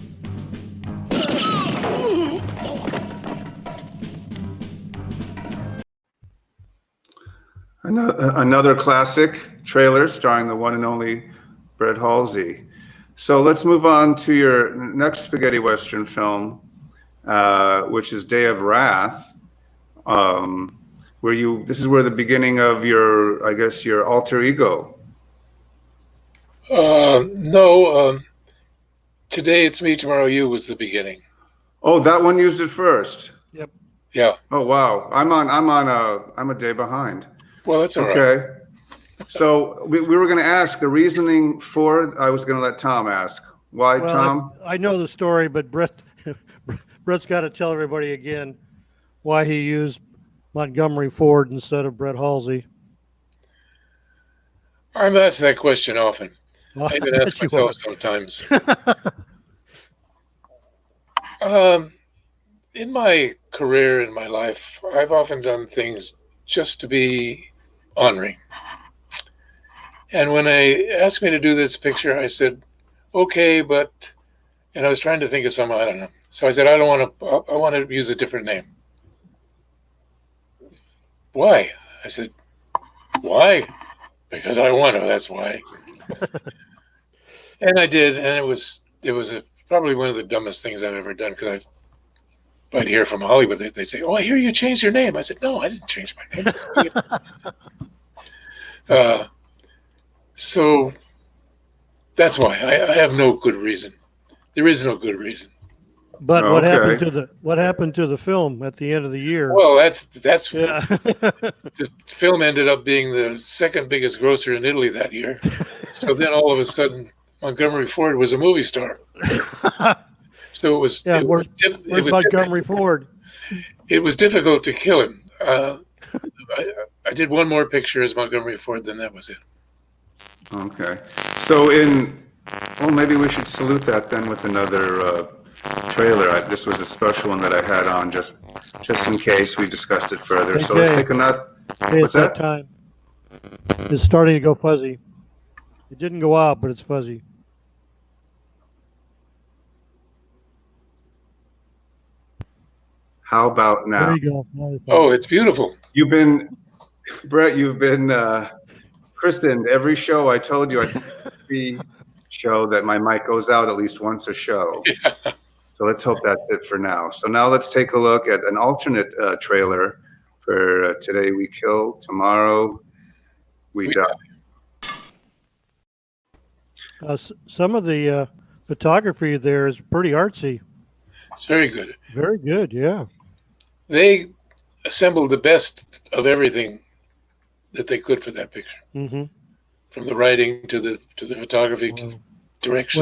Speaker 2: Another classic trailer starring the one and only Brett Halsey. So let's move on to your next spaghetti western film, which is Day of Wrath, this is where the beginning of your, I guess, your alter ego.
Speaker 4: No, Today It's Me, Tomorrow You was the beginning.
Speaker 2: Oh, that one used it first.
Speaker 3: Yep.
Speaker 4: Yeah.
Speaker 2: Oh wow, I'm a day behind.
Speaker 4: Well, that's all right.
Speaker 2: Okay. So we were going to ask the reasoning for. I was going to let Tom ask. Why,
Speaker 3: Well,
Speaker 2: Tom?
Speaker 3: I know the story, but Brett's got to tell everybody again why he used Montgomery Ford instead of Brett Halsey.
Speaker 4: I'm asked that question often.
Speaker 3: Well,
Speaker 4: I even ask
Speaker 3: you
Speaker 4: myself
Speaker 3: are.
Speaker 4: sometimes. In my career, in my life, I've often done things just to be honoring. And when they asked me to do this picture, I said, okay, but, and I was trying to think of something, I don't know. So I said, I want to use a different name. Why? I said, why? Because I want to, that's why. And I did, and it was probably one of the dumbest things I've ever done, because I'd hear from Hollywood, they'd say, oh, I hear you changed your name. I said, no, I didn't change my name. So that's why. I have no good reason. There is no good reason.
Speaker 3: But what happened to the film at the end of the year?
Speaker 4: Well, that's
Speaker 3: yeah.
Speaker 4: The film ended up being the second biggest grosser in Italy that year. So then all of a sudden, Montgomery Ford was a movie star. So it was.
Speaker 3: Yeah,
Speaker 4: it
Speaker 3: where's Montgomery Ford?
Speaker 4: It was difficult to kill him. I did one more picture as Montgomery Ford, then that was it.
Speaker 2: Okay. So maybe we should salute that then with another trailer. This was a special one that I had on just in case we discussed it further. So let's take another. What's that?
Speaker 3: Time. It's starting to go fuzzy. It didn't go out, but it's fuzzy.
Speaker 2: How about now?
Speaker 3: There you go.
Speaker 4: Oh, it's beautiful.
Speaker 2: Brett, you've been christened every show. I told you every show that my mic goes out at least once a show. Yeah. So let's hope that's it for now. So now let's take a look at an alternate trailer for Today We Kill, Tomorrow We Die.
Speaker 3: Some of the photography there is pretty artsy.
Speaker 4: It's very good.
Speaker 3: Very good, yeah.
Speaker 4: They assembled the best of everything that they could for that picture.
Speaker 3: Mm-hmm.
Speaker 4: From the writing to the photography to the direction.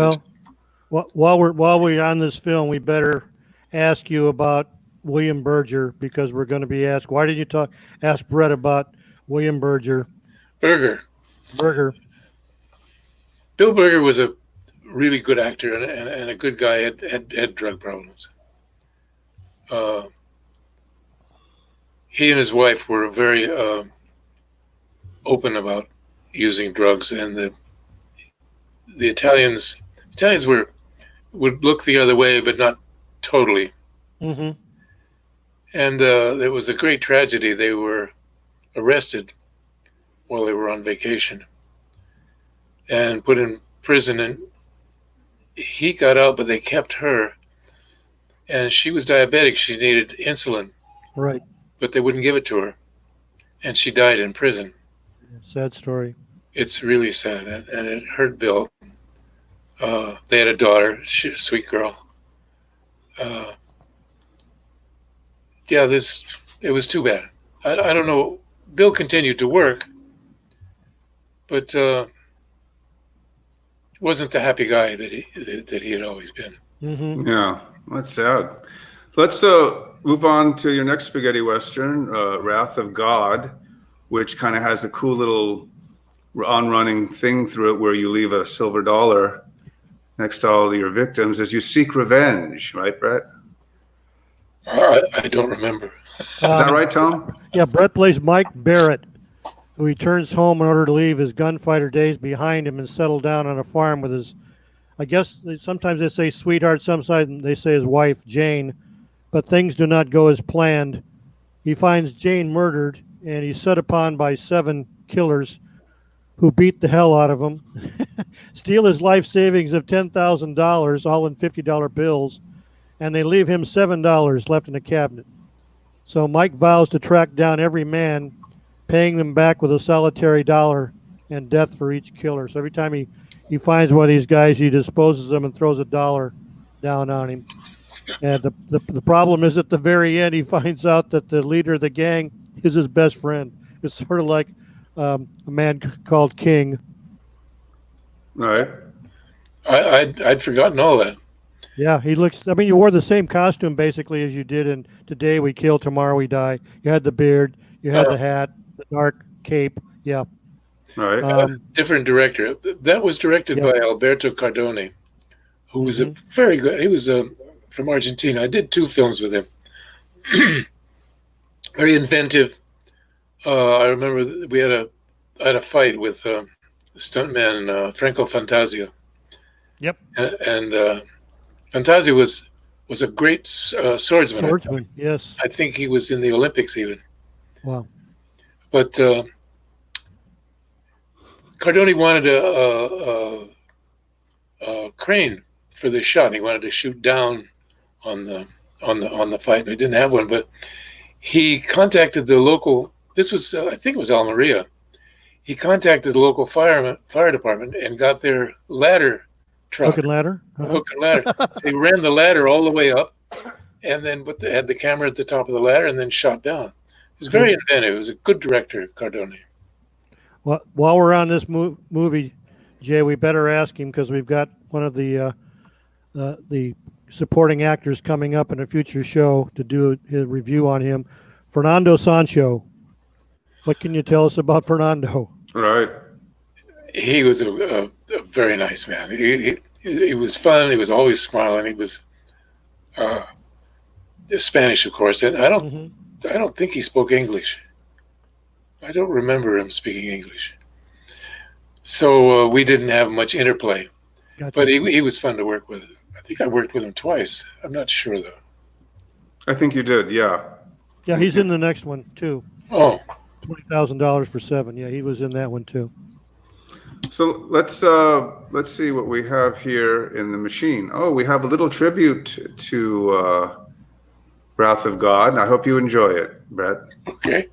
Speaker 3: Well, while we're on this film, we better ask you about William Berger, because we're going to be asked. Why did you ask Brett about William Berger?
Speaker 4: Berger. Bill Berger was a really good actor and a good guy. Had drug problems. He and his wife were very open about using drugs, and the Italians would look the other way, but not totally.
Speaker 3: Mm-hmm.
Speaker 4: And it was a great tragedy. They were arrested while they were on vacation and put in prison, and he got out, but they kept her, and she was diabetic. She needed insulin.
Speaker 3: Right.
Speaker 4: But they wouldn't give it to her, and she died in prison.
Speaker 3: Sad story. It's
Speaker 4: really sad, and it hurt Bill. They had a daughter, a sweet girl. It was too bad. I don't know. Bill continued to work, but wasn't the happy guy that he had always been.
Speaker 3: Mm-hmm.
Speaker 2: Yeah, that's sad. Let's move on to your next spaghetti western, Wrath of God, which kind of has a cool little on-running thing through it where you leave a silver dollar next to all of your victims as you seek revenge, right, Brett?
Speaker 4: I don't remember.
Speaker 2: Is that right, Tom?
Speaker 3: Yeah, Brett plays Mike Barrett, who returns home in order to leave his gunfighter days behind him and settle down on a farm with his, I guess sometimes they say sweetheart, sometimes they say his wife, Jane, but things do not go as planned. He finds Jane murdered, and he's set upon by 7 killers who beat the hell out of him, steal his life savings of $10,000, all in $50 bills, and they leave him $7 left in a cabinet. So Mike vows to track down every man, paying them back with a solitary dollar and death for each killer. So every time he finds one of these guys, he disposes them and throws $1 down on him. And the problem is at the very end, he finds out that the leader of the gang is his best friend. It's sort of like a man called King.
Speaker 2: Right.
Speaker 4: I'd forgotten all that.
Speaker 3: Yeah, he looks. I mean, you wore the same costume basically as you did in Today We Kill, Tomorrow We Die. You had the beard, you had the hat, the dark cape. Yeah.
Speaker 2: Right.
Speaker 4: Different director. That was directed by Alberto Cardone, who was a very good. He was from Argentina. I did 2 films with him. Very inventive. I remember I had a fight with stuntman Franco Fantasia.
Speaker 3: Yep.
Speaker 4: And Fantasia was a great swordsman.
Speaker 3: Swordsman, yes.
Speaker 4: I think he was in the Olympics even.
Speaker 3: Wow.
Speaker 4: But Cardone wanted a crane for this shot. He wanted to shoot down on the fight. And he didn't have one, but he contacted the local. This was I think it was Almeria. He contacted the local fire department and got their ladder truck.
Speaker 3: Hook and ladder.
Speaker 4: Hook and ladder. So he ran the ladder all the way up, and then had the camera at the top of the ladder, and then shot down. It was very inventive. It was a good director, Cardone.
Speaker 3: Well, while we're on this movie, Jay, we better ask him because we've got one of the supporting actors coming up in a future show to do his review on him. Fernando Sancho. What can you tell us about Fernando?
Speaker 2: Right.
Speaker 4: He was a very nice man. He was fun. He was always smiling. He was Spanish, of course, and I don't think he spoke English. I don't remember him speaking English. So we didn't have much interplay. Gotcha. But he was fun to work with. I think I worked with him twice. I'm not sure, though.
Speaker 2: I think you did, yeah.
Speaker 3: Yeah, he's in the next one, too.
Speaker 4: Oh.
Speaker 3: $20,000 for 7. Yeah, he was in that one, too.
Speaker 2: So let's see what we have here in the machine. Oh, we have a little tribute to Wrath of God. I hope you enjoy it, Brett.
Speaker 4: Okay.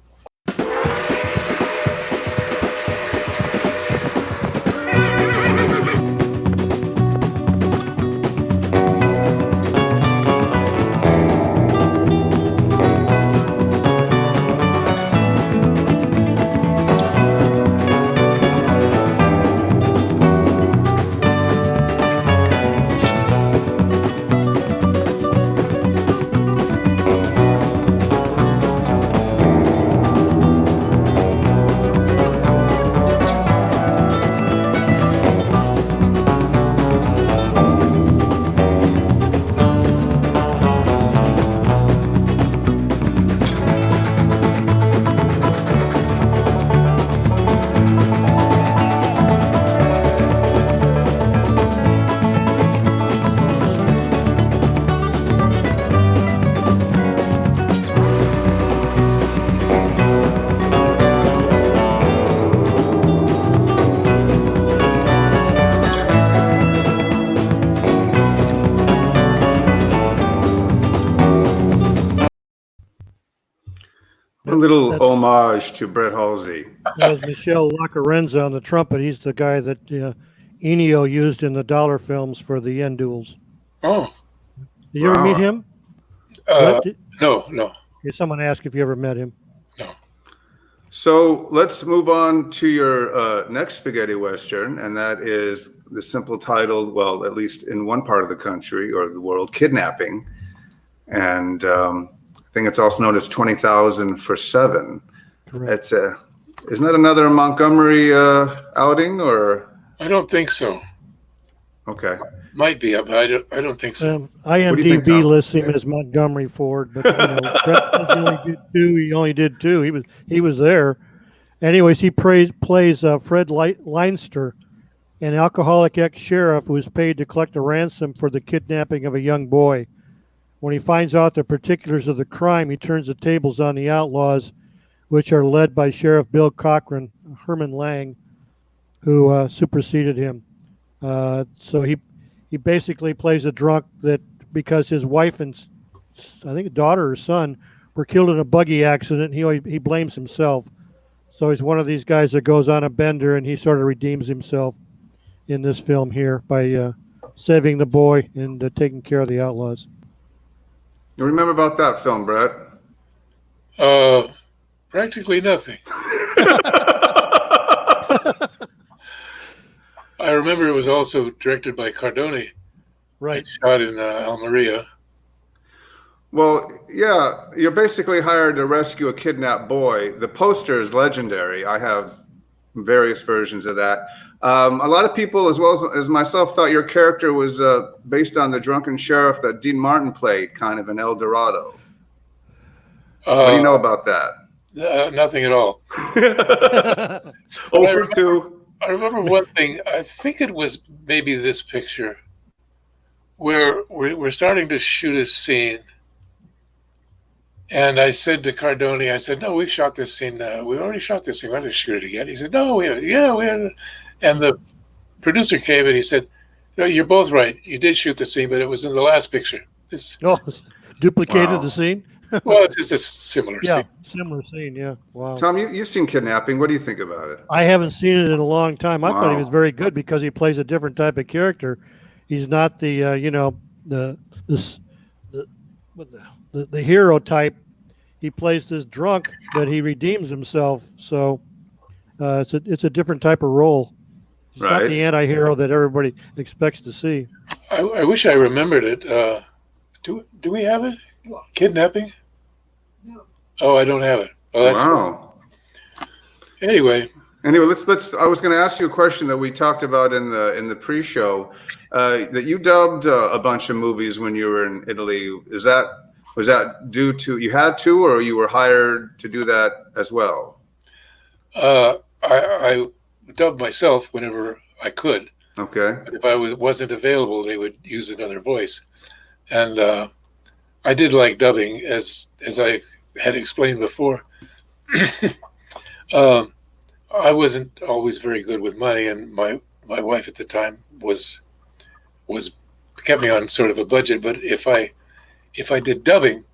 Speaker 2: A little homage to Brett Halsey.
Speaker 3: That was Michel Lacarenza on the trumpet. He's the guy that Ennio used in the dollar films for the Yen duels.
Speaker 4: Oh.
Speaker 3: Did you ever meet him?
Speaker 4: No.
Speaker 3: Okay, someone asked if you ever met him.
Speaker 4: No.
Speaker 2: So let's move on to your next spaghetti western, and that is the simple title, well, at least in one part of the country or the world, Kidnapping. And I think it's also known as 20,000 for 7.
Speaker 3: Correct.
Speaker 2: Isn't that another Montgomery outing, or?
Speaker 4: I don't think so.
Speaker 2: Okay.
Speaker 4: Might be, but I don't think so.
Speaker 3: IMDb lists him as Montgomery Ford, but Preston he only did 2. He was there. Anyways, he plays Fred Leinster, an alcoholic ex-sheriff who is paid to collect a ransom for the kidnapping of a young boy. When he finds out the particulars of the crime, he turns the tables on the outlaws, which are led by Sheriff Bill Cochran, Herman Lang, who superseded him. So he basically plays a drunk that because his wife and I think a daughter or son were killed in a buggy accident, he blames himself. So he's one of these guys that goes on a bender, and he sort of redeems himself in this film here by saving the boy and taking care of the outlaws.
Speaker 2: You remember about that film, Brett?
Speaker 4: Practically nothing. I remember it was also directed by Cardone.
Speaker 3: Right.
Speaker 4: Shot in Almeria.
Speaker 2: Well, yeah, you're basically hired to rescue a kidnapped boy. The poster is legendary. I have various versions of that. A lot of people, as well as myself, thought your character was based on the drunken sheriff that Dean Martin played, kind of in El Dorado. What do you know about that?
Speaker 4: Nothing at all.
Speaker 2: Oh, for 2.
Speaker 4: I remember one thing. I think it was maybe this picture where we're starting to shoot a scene. And I said to Cardone, I said, no, we shot this scene. We already shot this scene. Why don't we shoot it again? He said, no, we haven't. And the producer came and he said, no, you're both right. You did shoot the scene, but it was in the last picture.
Speaker 3: Duplicated the scene?
Speaker 4: Well, it's just a similar scene.
Speaker 3: Similar scene, yeah. Wow.
Speaker 2: Tom, you've seen Kidnapping. What do you think about it?
Speaker 3: I haven't seen it in a long time. I thought he was very good because he plays a different type of character. He's not the the hero type. He plays this drunk, but he redeems himself. So it's a different type of role. He's not the anti-hero that everybody expects to see.
Speaker 4: I wish I remembered it. Do we have it? Kidnapping? No. Oh, I don't have it. Oh, that's
Speaker 2: wow.
Speaker 4: Anyway,
Speaker 2: let's. I was going to ask you a question that we talked about in the pre-show. That you dubbed a bunch of movies when you were in Italy. Was that due to you had to, or you were hired to do that as well?
Speaker 4: I dubbed myself whenever I could.
Speaker 2: Okay.
Speaker 4: But if I wasn't available, they would use another voice, and I did like dubbing, as I had explained before. I wasn't always very good with money, and my wife at the time was kept me on sort of a budget. But if I did dubbing,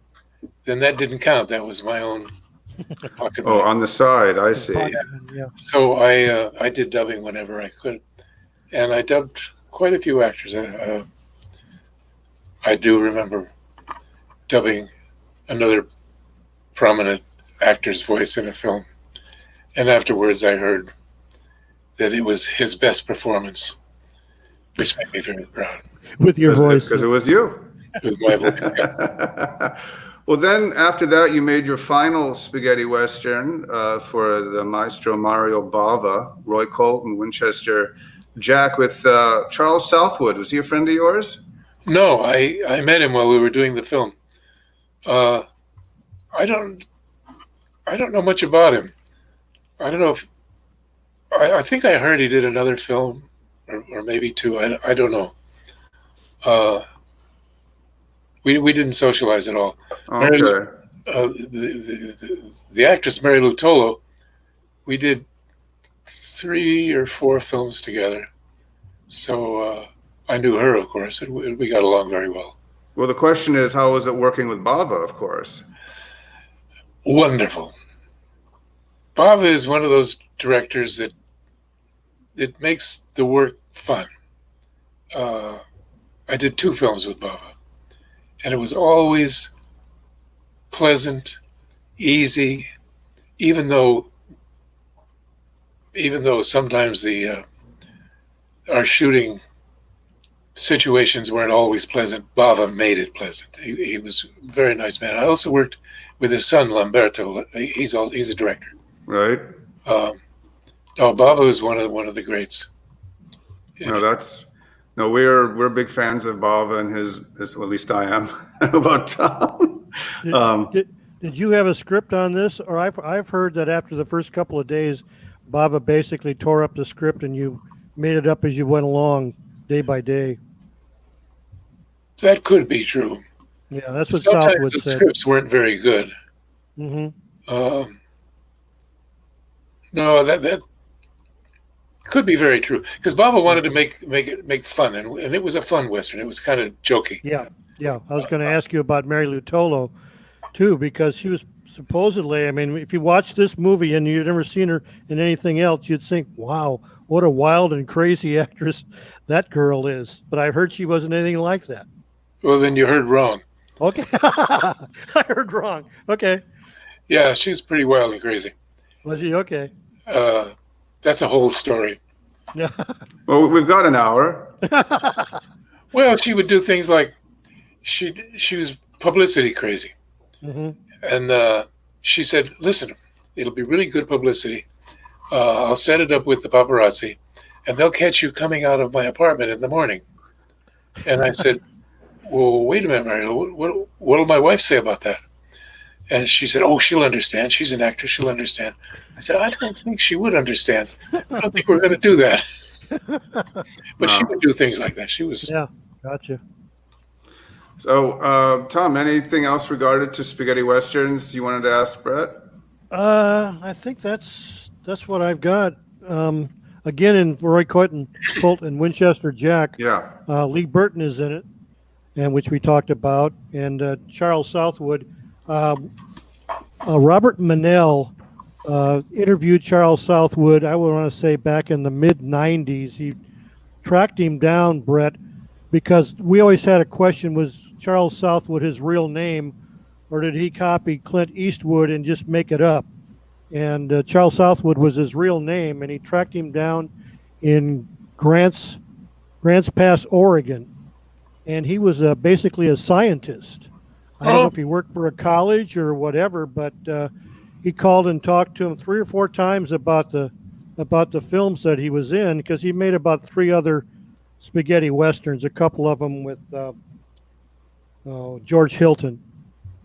Speaker 4: then that didn't count. That was my own pocket money.
Speaker 2: Oh, on the side, I see.
Speaker 3: Yeah.
Speaker 4: So I did dubbing whenever I could, and I dubbed quite a few actors. I do remember dubbing another prominent actor's voice in a film, and afterwards I heard that it was his best performance, which made me very proud.
Speaker 3: With your voice.
Speaker 2: Because it was you.
Speaker 4: With my voice, yeah.
Speaker 2: Well, then after that, you made your final spaghetti western for the maestro Mario Bava, Roy Colt, and Winchester Jack with Charles Southwood. Was he a friend of yours?
Speaker 4: No, I met him while we were doing the film. I don't know much about him. I don't know if I think I heard he did another film or maybe 2. I don't know. We didn't socialize at all.
Speaker 2: Okay.
Speaker 4: The actress Mary Lou Tolo, we did 3 or 4 films together. So I knew her, of course, and we got along very well.
Speaker 2: Well, the question is, how was it working with Bava, of course?
Speaker 4: Wonderful. Bava is one of those directors that it makes the work fun. I did 2 films with Bava, and it was always pleasant, easy, even though sometimes our shooting situations weren't always pleasant. Bava made it pleasant. He was a very nice man. I also worked with his son Lamberto. He's a director.
Speaker 2: Right.
Speaker 4: Bava is one of the greats.
Speaker 2: We're big fans of Bava and his well, at least I am. About Tom.
Speaker 3: Did you have a script on this, or I've heard that after the first couple of days, Bava basically tore up the script and you made it up as you went along, day by day.
Speaker 4: That could be true.
Speaker 3: Yeah, that's what
Speaker 4: Sometimes
Speaker 3: Southwood
Speaker 4: the
Speaker 3: said.
Speaker 4: scripts weren't very good.
Speaker 3: Mm-hmm.
Speaker 4: No, that could be very true, because Bava wanted to make fun, and it was a fun Western. It was kind of jokey.
Speaker 3: Yeah. I was going to ask you about Mary Lou Tolo, too, because she was supposedly, I mean, if you watch this movie and you've never seen her in anything else, you'd think, wow, what a wild and crazy actress that girl is. But I've heard she wasn't anything like that.
Speaker 4: Well, then you heard wrong.
Speaker 3: Okay. I heard wrong. Okay.
Speaker 4: Yeah, she was pretty wild and crazy.
Speaker 3: Was she? Okay.
Speaker 4: That's a whole story.
Speaker 2: Well, we've got an hour.
Speaker 4: Well, she would do things like she was publicity crazy.
Speaker 3: Mm-hmm.
Speaker 4: And she said, listen, it'll be really good publicity. I'll set it up with the paparazzi, and they'll catch you coming out of my apartment in the morning. And I said, well, wait a minute, Mario. What'll my wife say about that? And she said, oh, she'll understand. She's an actress. She'll understand. I said, I don't think she would understand. I don't think we're going to do that. But she would do things like that. She was.
Speaker 3: Yeah, gotcha.
Speaker 2: So, Tom, anything else regarded to spaghetti westerns you wanted to ask Brett?
Speaker 3: I think that's what I've got. Again, in Roy Colt and Winchester Jack.
Speaker 2: Yeah.
Speaker 3: Lee Burton is in it, and which we talked about, and Charles Southwood. Robert Manell interviewed Charles Southwood, I would want to say back in the mid-'90s. He tracked him down, Brett, because we always had a question, was Charles Southwood his real name, or did he copy Clint Eastwood and just make it up? And Charles Southwood was his real name, and he tracked him down in Grants Pass, Oregon. And he was basically a scientist. I don't know if he worked for a college or whatever, but he called and talked to him 3 or 4 times about the films that he was in, because he made about 3 other spaghetti westerns, a couple of them with George Hilton.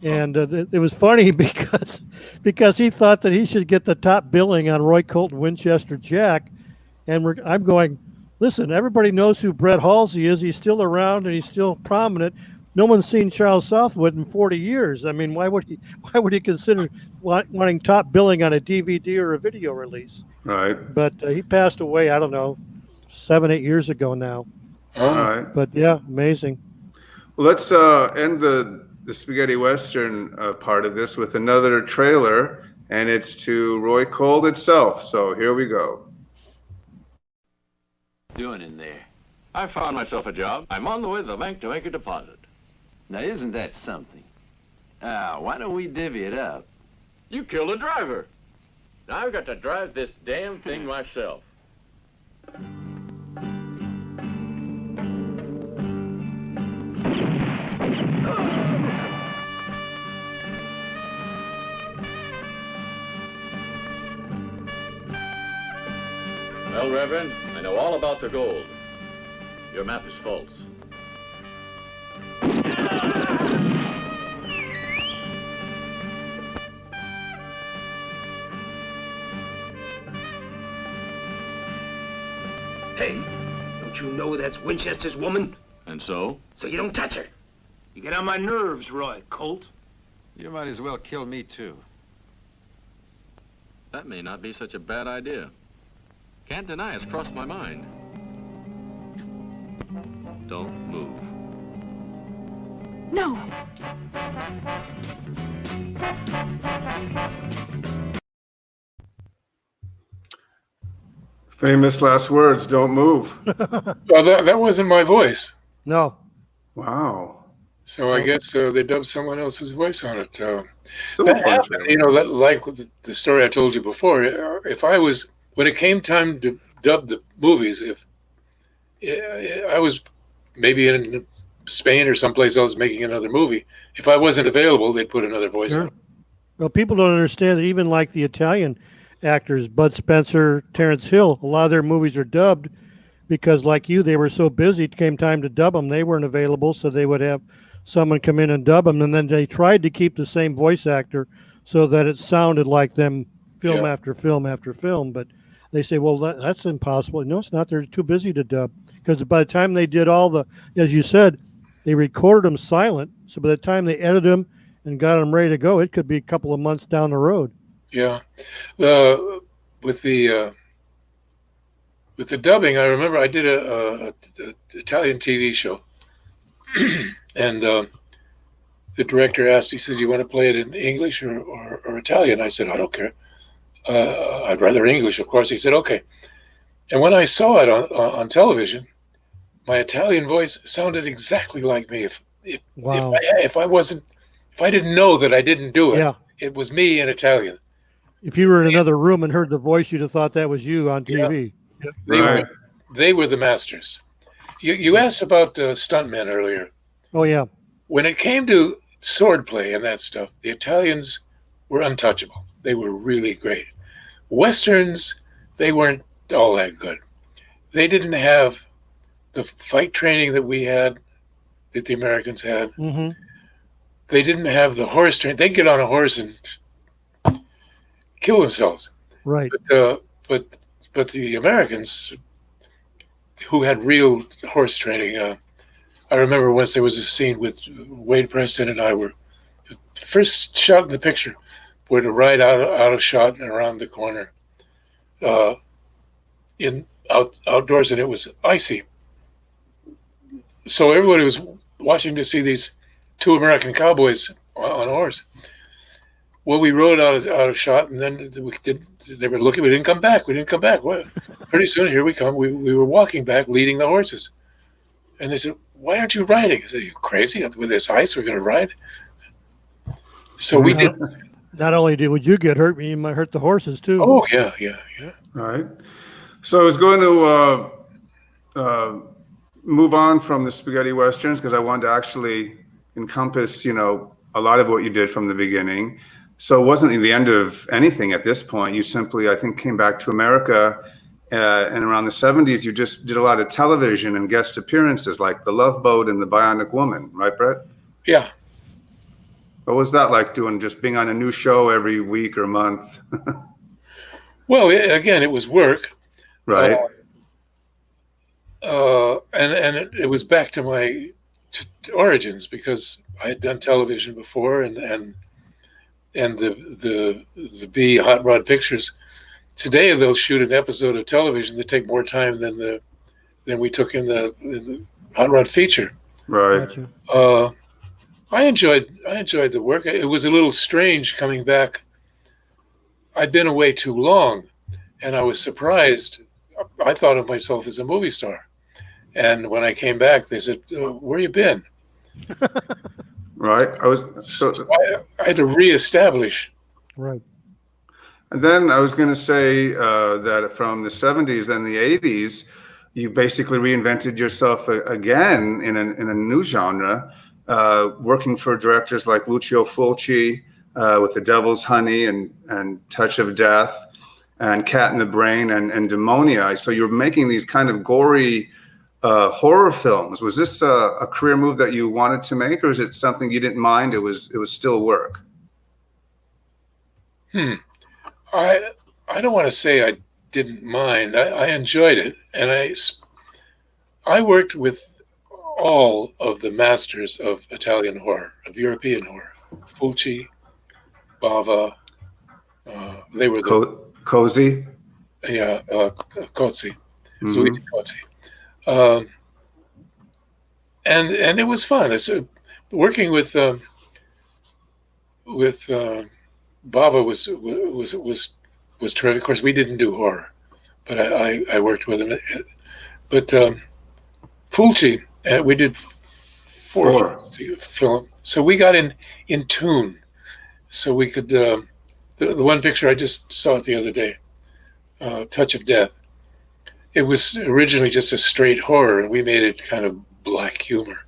Speaker 3: And it was funny because he thought that he should get the top billing on Roy Colt and Winchester Jack. And I'm going, listen, everybody knows who Brett Halsey is. He's still around and he's still prominent. No one's seen Charles Southwood in 40 years. I mean, why would he consider wanting top billing on a DVD or a video release?
Speaker 2: Right.
Speaker 3: But he passed away, I don't know, 7, 8 years ago now.
Speaker 2: All right.
Speaker 3: But yeah, amazing.
Speaker 2: Well, let's end the spaghetti western part of this with another trailer, and it's to Roy Colt itself. So here we go.
Speaker 17: Doing in there? I found myself a job. I'm on the way to the bank to make a deposit.
Speaker 18: Now, isn't that something? Why don't we divvy it up?
Speaker 17: You killed a driver. Now I've got to drive this damn thing myself. Well, Reverend, I know all about the gold. Your map is false.
Speaker 19: Hey, don't you know that's Winchester's woman?
Speaker 17: And so?
Speaker 19: So you don't touch her. You get on my nerves, Roy Colt.
Speaker 17: You might as well kill me, too. That may not be such a bad idea. Can't deny it's crossed my mind. Don't move.
Speaker 12: No.
Speaker 2: Famous last words, don't move.
Speaker 4: Well, that wasn't my voice.
Speaker 3: No.
Speaker 2: Wow.
Speaker 4: So I guess they dubbed someone else's voice on it.
Speaker 2: Still a fun trailer.
Speaker 4: Like the story I told you before, when it came time to dub the movies, if I was maybe in Spain or someplace else making another movie, if I wasn't available, they'd put another voice on it.
Speaker 3: Well, people don't understand that even like the Italian actors, Bud Spencer, Terrence Hill, a lot of their movies are dubbed because, like you, they were so busy, it came time to dub them. They weren't available, so they would have someone come in and dub them, and then they tried to keep the same voice actor so that it sounded like them film after film after film, but they say, well, that's impossible. No, it's not. They're too busy to dub, because by the time they did all the, as you said, they recorded them silent, so by the time they edited them and got them ready to go, it could be a couple of months down the road.
Speaker 4: Yeah. With the dubbing, I remember I did a Italian TV show, and the director asked, he said, "You want to play it in English or Italian?" I said, "I don't care. I'd rather English, of course." He said, "Okay." And when I saw it on television, my Italian voice sounded exactly like me. If I didn't know that I didn't do it, it was me in Italian.
Speaker 3: If you were in another room and heard the voice, you'd have thought that was you on TV.
Speaker 4: Yeah. they were the masters. You asked about stuntmen earlier.
Speaker 3: Oh yeah.
Speaker 4: When it came to swordplay and that stuff, the Italians were untouchable. They were really great. Westerns, they weren't all that good. They didn't have the fight training that we had, that the Americans had.
Speaker 3: Mm-hmm.
Speaker 4: They didn't have the horse training. They'd get on a horse and kill themselves.
Speaker 3: Right.
Speaker 4: But the Americans, who had real horse training, I remember once there was a scene with Wade Preston and I were first shot in the picture. We're to ride out of shot and around the corner, outdoors, and it was icy. So everybody was watching to see these two American cowboys on a horse. Well, we rode out of shot, and then they were looking. We didn't come back. Well, pretty soon, here we come. We were walking back, leading the horses. And they said, "Why aren't you riding?" I said, "Are you crazy? With this ice, we're going to ride?" So we did.
Speaker 3: Not only would you get hurt, but you might hurt the horses too.
Speaker 4: Oh, yeah.
Speaker 2: All right. So I was going to move on from the spaghetti westerns because I wanted to actually encompass, a lot of what you did from the beginning. So it wasn't the end of anything at this point. You simply, I think, came back to America, and around the 70s, you just did a lot of television and guest appearances like The Love Boat and The Bionic Woman, right, Brett?
Speaker 4: Yeah.
Speaker 2: What was that like just being on a new show every week or month?
Speaker 4: Well, again, it was work.
Speaker 2: Right.
Speaker 4: And it was back to my origins because I had done television before and the B hot rod pictures. Today they'll shoot an episode of television that take more time than we took in the hot rod feature.
Speaker 2: Right.
Speaker 3: Gotcha.
Speaker 4: I enjoyed the work. It was a little strange coming back. I'd been away too long, and I was surprised. I thought of myself as a movie star, and when I came back, they said, "Where you been?"
Speaker 2: Right.
Speaker 4: So I had to reestablish.
Speaker 3: Right.
Speaker 2: And then I was going to say that from the 70s and the 80s, you basically reinvented yourself again in a new genre. Working for directors like Lucio Fulci with The Devil's Honey and Touch of Death and Cat in the Brain and Demonia. So you're making these kind of gory horror films. Was this a career move that you wanted to make, or is it something you didn't mind? It was still work.
Speaker 4: I don't want to say I didn't mind. I enjoyed it, and I worked with all of the masters of Italian horror, of European horror. Fulci, Bava, they were
Speaker 2: Cozy?
Speaker 4: Yeah, Cozzi,
Speaker 2: Mm-hmm.
Speaker 4: Luigi Cozzi. And it was fun. It's working with Bava was terrific. Of course, we didn't do horror, but I worked with him. But Fulci, we did four film, so we got in tune, so we could. The one picture I just saw it the other day, Touch of Death. It was originally just a straight horror, and we made it kind of black humor.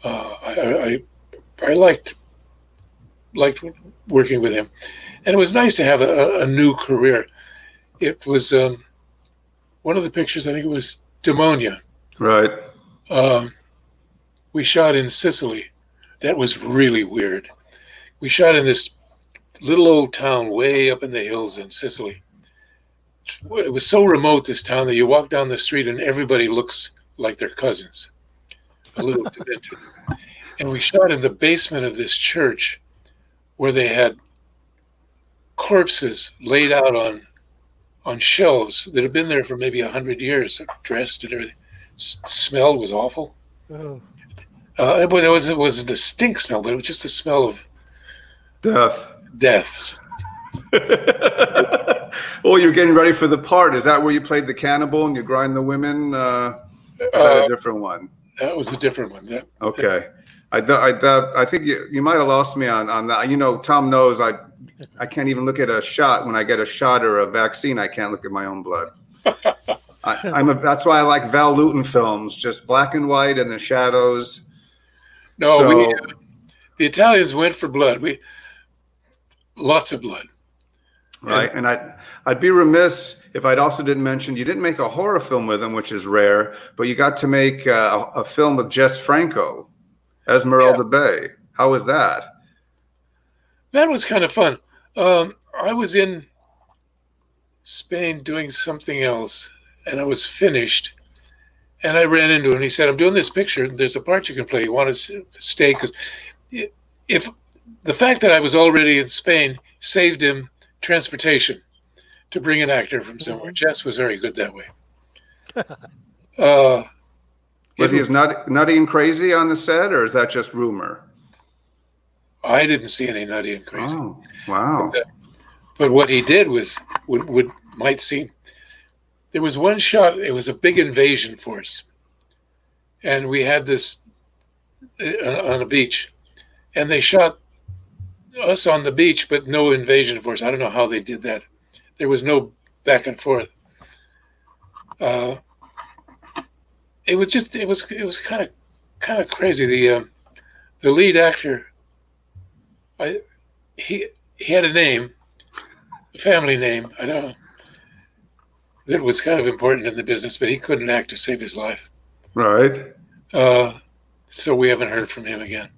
Speaker 4: I liked working with him, and it was nice to have a new career. It was one of the pictures. I think it was Demonia.
Speaker 2: Right.
Speaker 4: We shot in Sicily. That was really weird. We shot in this little old town way up in the hills in Sicily. It was so remote, this town, that you walk down the street and everybody looks like their cousins. A little demented. And we shot in the basement of this church where they had corpses laid out on shelves that had been there for maybe 100 years, dressed and everything. Smell was awful.
Speaker 3: Oh.
Speaker 4: It wasn't a stink smell, but it was just the smell of deaths.
Speaker 2: Oh, you're getting ready for the part. Is that where you played the cannibal and you grind the women? Is that a different one?
Speaker 4: That was a different one.
Speaker 2: Okay. I think you might have lost me on that. Tom knows I can't even look at a shot. When I get a shot or a vaccine, I can't look at my own blood. That's why I like Val Lewton films, just black and white and the shadows.
Speaker 4: No, the Italians went for blood. Lots of blood.
Speaker 2: Right, and I'd be remiss if I'd also didn't mention you didn't make a horror film with him, which is rare, but you got to make a film with Jess Franco, Esmeralda Bay. How was that?
Speaker 4: That was kind of fun. I was in Spain doing something else, and I was finished, and I ran into him. And he said, "I'm doing this picture. There's a part you can play. You want to stay?" Because if the fact that I was already in Spain saved him transportation to bring an actor from somewhere. Jess was very good that way.
Speaker 2: Was he as nutty and crazy on the set, or is that just rumor?
Speaker 4: I didn't see any nutty and crazy.
Speaker 2: Oh, wow.
Speaker 4: But what he did was might seem. There was one shot. It was a big invasion force, and we had this on a beach, and they shot us on the beach, but no invasion force. I don't know how they did that. There was no back and forth. It was kind of crazy. The lead actor, he had a name, a family name. I don't know. That was kind of important in the business, but he couldn't act to save his life.
Speaker 2: Right.
Speaker 4: So we haven't heard from him again.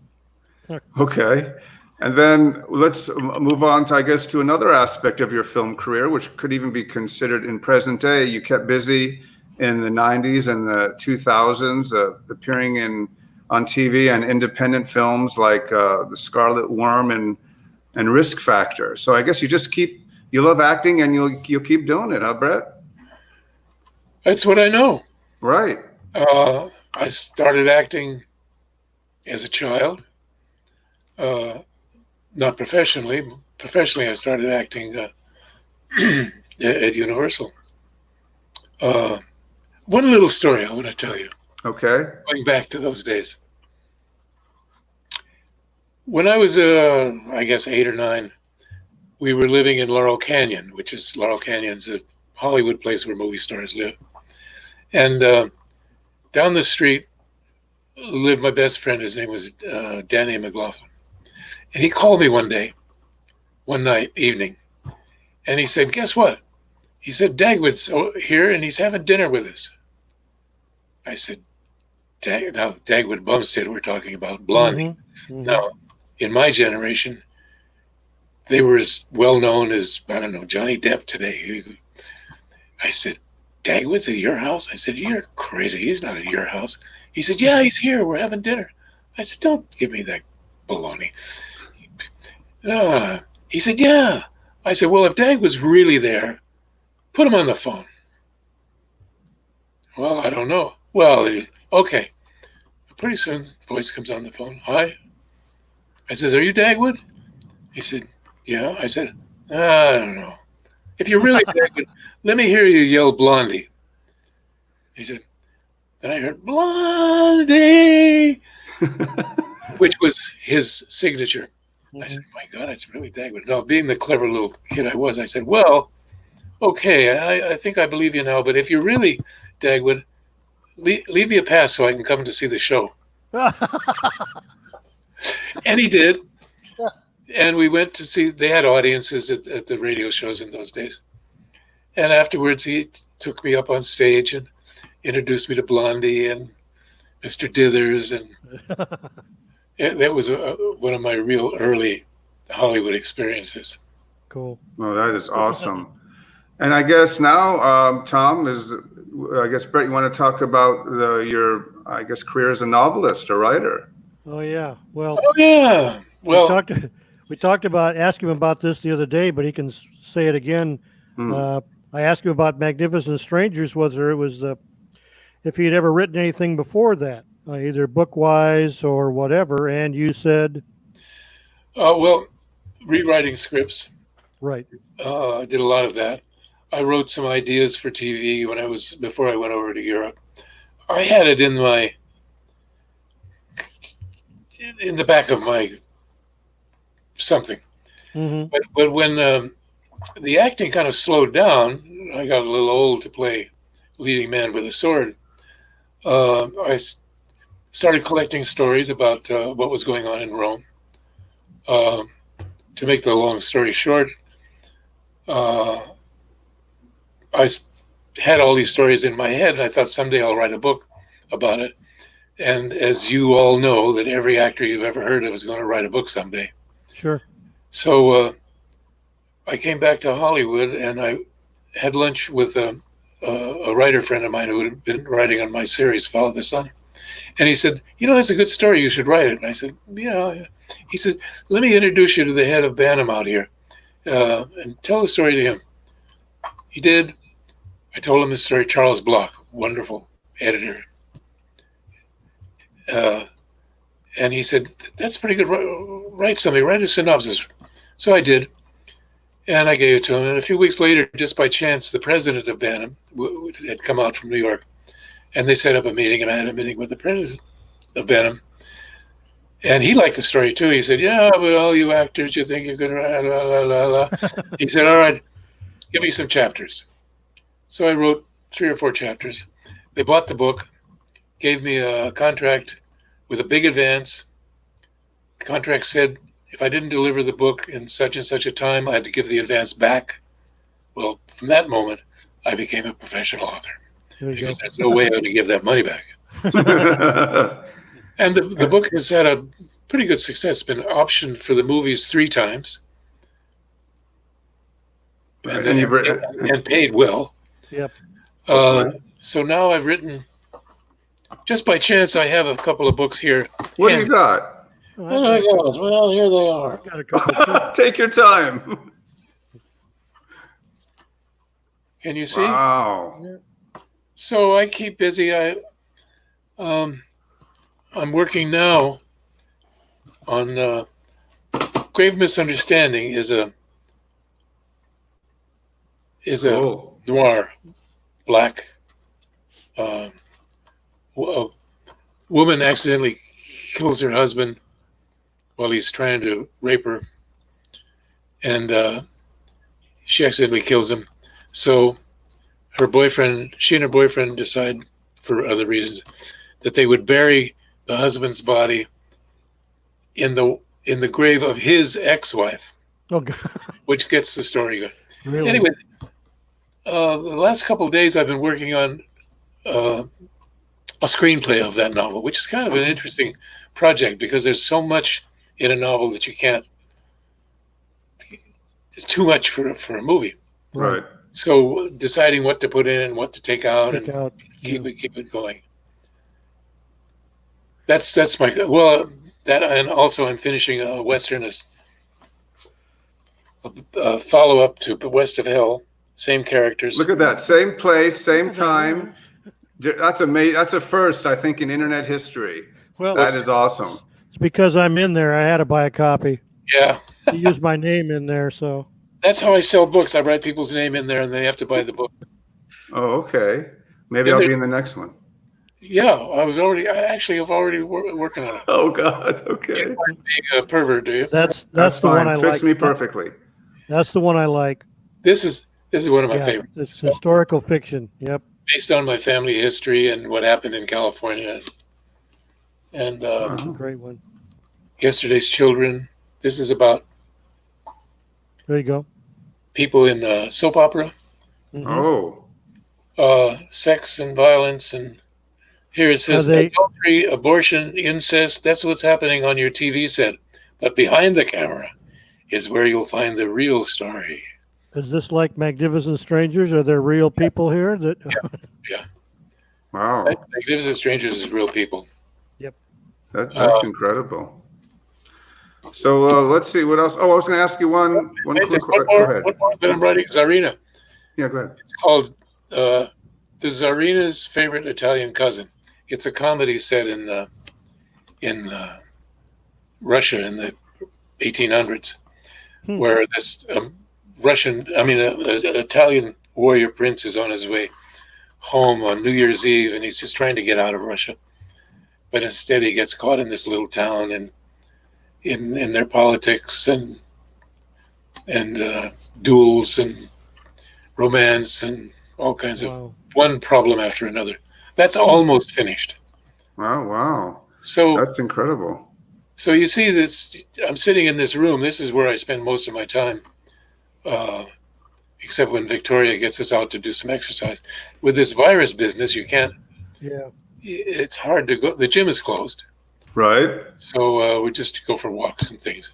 Speaker 2: Okay. And then let's move on to, I guess, to another aspect of your film career, which could even be considered in present day. You kept busy in the 90s and the 2000s, appearing on TV and independent films like The Scarlet Worm and Risk Factor. So I guess you love acting and you'll keep doing it, huh, Brett?
Speaker 4: That's what I know.
Speaker 2: Right.
Speaker 4: I started acting as a child. Not professionally. Professionally, I started acting at Universal. One little story I want to tell you.
Speaker 2: Okay.
Speaker 4: Going back to those days. When I was, I guess, 8 or 9, we were living in Laurel Canyon, Laurel Canyon's a Hollywood place where movie stars live. And down the street lived my best friend. His name was Danny McLaughlin. And he called me one evening, and he said, "Guess what?" He said, "Dagwood's here, and he's having dinner with us." I said, Dagwood Bumstead, we're talking about, Blondie. Mm-hmm. Now, in my generation, they were as well known as, I don't know, Johnny Depp today. I said, "Dagwood's at your house?" I said, "You're crazy. He's not at your house." He said, "Yeah, he's here. We're having dinner." I said, "Don't give me that baloney." He said, "Yeah." I said, "Well, if Dag was really there, put him on the phone." "Well, I don't know." "Well, okay." Pretty soon, voice comes on the phone. "Hi." I says, "Are you Dagwood?" He said, "Yeah." I said, "I don't know. If you're really Dagwood, let me hear you yell Blondie." He said, then I heard Blondie, which was his signature. I said, "My God, it's really Dagwood." Now, being the clever little kid I was, I said, "Well, okay, I think I believe you now, but if you're really Dagwood, leave me a pass so I can come to see the show." And he did. And we went to see, they had audiences at the radio shows in those days. And afterwards, he took me up on stage and introduced me to Blondie and Mr. Dithers. And that was one of my real early Hollywood experiences.
Speaker 3: Cool.
Speaker 2: Oh, that is awesome. And I guess now, Tom, Brett, you want to talk about your career as a novelist or writer?
Speaker 3: Oh, yeah. Well,
Speaker 4: Well,
Speaker 3: we talked about, asked him about this the other day, but he can say it again. I asked him about Magnificent Strangers, whether it was if he had ever written anything before that, either book-wise or whatever, and you said?
Speaker 4: Well, rewriting scripts.
Speaker 3: Right.
Speaker 4: I did a lot of that. I wrote some ideas for TV before I went over to Europe. I had it in the back of my something. Mm-hmm. But when the acting kind of slowed down, I got a little old to play leading man with a sword, I started collecting stories about what was going on in Rome. To make the long story short, I had all these stories in my head, and I thought someday I'll write a book about it. And as you all know, that every actor you've ever heard of is going to write a book someday.
Speaker 3: Sure.
Speaker 4: So I came back to Hollywood, and I had lunch with a writer friend of mine who had been writing on my series, Follow the Sun. And he said, that's a good story. You should write it. And I said, yeah. He said, let me introduce you to the head of Bantam out here and tell the story to him. He did. I told him the story. Charles Block, wonderful editor. And he said, that's pretty good. Write something. Write a synopsis. So I did. And I gave it to him. And a few weeks later, just by chance, the president of Bantam had come out from New York. And they set up a meeting, and I had a meeting with the president of Bantam. And he liked the story, too. He said, yeah, but all you actors, you think you're going to write, la, la, la, la. He said, all right, give me some chapters. So I wrote 3 or 4 chapters. They bought the book, gave me a contract with a big advance. The contract said if I didn't deliver the book in such and such a time, I had to give the advance back. Well, from that moment, I became a professional author because there's no way I would give that money back. And the book has had a pretty good success. It's been optioned for the movies 3 times. And paid well.
Speaker 3: Yep.
Speaker 4: So now I've written, just by chance, I have a couple of books here.
Speaker 2: What do you got?
Speaker 4: Well, here they are.
Speaker 3: Got a couple.
Speaker 2: Take your time.
Speaker 4: Can you see?
Speaker 2: Wow.
Speaker 4: So I keep busy. I'm working now on Grave Misunderstanding is a noir, black. A woman accidentally kills her husband while he's trying to rape her, and she accidentally kills him. So she and her boyfriend decide, for other reasons, that they would bury the husband's body in the grave of his ex-wife.
Speaker 3: Oh, God.
Speaker 4: Which gets the story going.
Speaker 3: Really?
Speaker 4: Anyway, the last couple of days I've been working on a screenplay of that novel, which is kind of an interesting project because there's so much in a novel that you can't. It's too much for a movie.
Speaker 2: Right.
Speaker 4: So deciding what to put in and what to take out keep it going. That's my and also I'm finishing a Western, a follow-up to West of Hell, same characters.
Speaker 2: Look at that, same place, same time. That's amazing. That's a first, I think, in internet history.
Speaker 3: Well,
Speaker 2: that is awesome.
Speaker 3: It's because I'm in there. I had to buy a copy.
Speaker 4: Yeah.
Speaker 3: You use my name in there, so.
Speaker 4: That's how I sell books. I write people's name in there, and they have to buy the book.
Speaker 2: Oh, okay. Maybe I'll be in the next one.
Speaker 4: Yeah, I've already working on it.
Speaker 2: Oh God, okay.
Speaker 4: You aren't being a pervert, do you?
Speaker 3: That's the
Speaker 2: fine.
Speaker 3: one I like.
Speaker 2: Fits me perfectly.
Speaker 3: That's the one I like.
Speaker 4: This is one of my favorites.
Speaker 3: It's historical fiction. Yep.
Speaker 4: Based on my family history and what happened in California. And
Speaker 3: That's a great one.
Speaker 4: Yesterday's Children. This is about.
Speaker 3: There you go.
Speaker 4: People in soap opera.
Speaker 2: Mm-hmm.
Speaker 4: Oh. Sex and violence, and here it says adultery, abortion, incest. That's what's happening on your TV set. But behind the camera is where you'll find the real story.
Speaker 3: Is this like Magnificent Strangers? Are there real people here?
Speaker 4: Yeah.
Speaker 2: Wow.
Speaker 4: Magnificent Strangers is real people.
Speaker 3: Yep.
Speaker 2: That's incredible. So let's see what else. Oh, I was going to ask you one quick question. Go ahead.
Speaker 4: One more that I'm writing, Czarina.
Speaker 2: Yeah, go ahead.
Speaker 4: It's called The Czarina's Favorite Italian Cousin. It's a comedy set in Russia in the 1800s, where this Italian warrior prince is on his way home on New Year's Eve, and he's just trying to get out of Russia. But instead, he gets caught in this little town and in their politics and duels and romance and all kinds of one problem after another. That's almost finished.
Speaker 2: Wow.
Speaker 4: So
Speaker 2: that's incredible.
Speaker 4: So you see this, I'm sitting in this room. This is where I spend most of my time, except when Victoria gets us out to do some exercise. With this virus business, you can't, it's hard to go. The gym is closed.
Speaker 2: Right.
Speaker 4: So we just go for walks and things.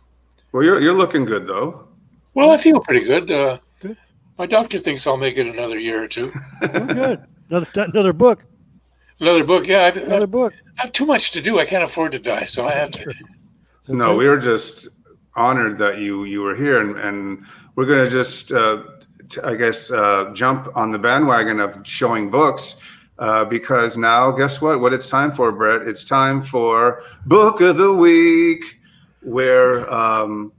Speaker 2: Well, you're looking good, though.
Speaker 4: Well, I feel pretty good. My doctor thinks I'll make it another year or two.
Speaker 3: Oh, good. Another book.
Speaker 4: Another book, yeah.
Speaker 3: Another book.
Speaker 4: I have too much to do. I can't afford to die, so I have to.
Speaker 2: No, we were just honored that you were here, and we're going to just, jump on the bandwagon of showing books because now, guess what? What it's time for, Brett? It's time for Book of the Week, where Tom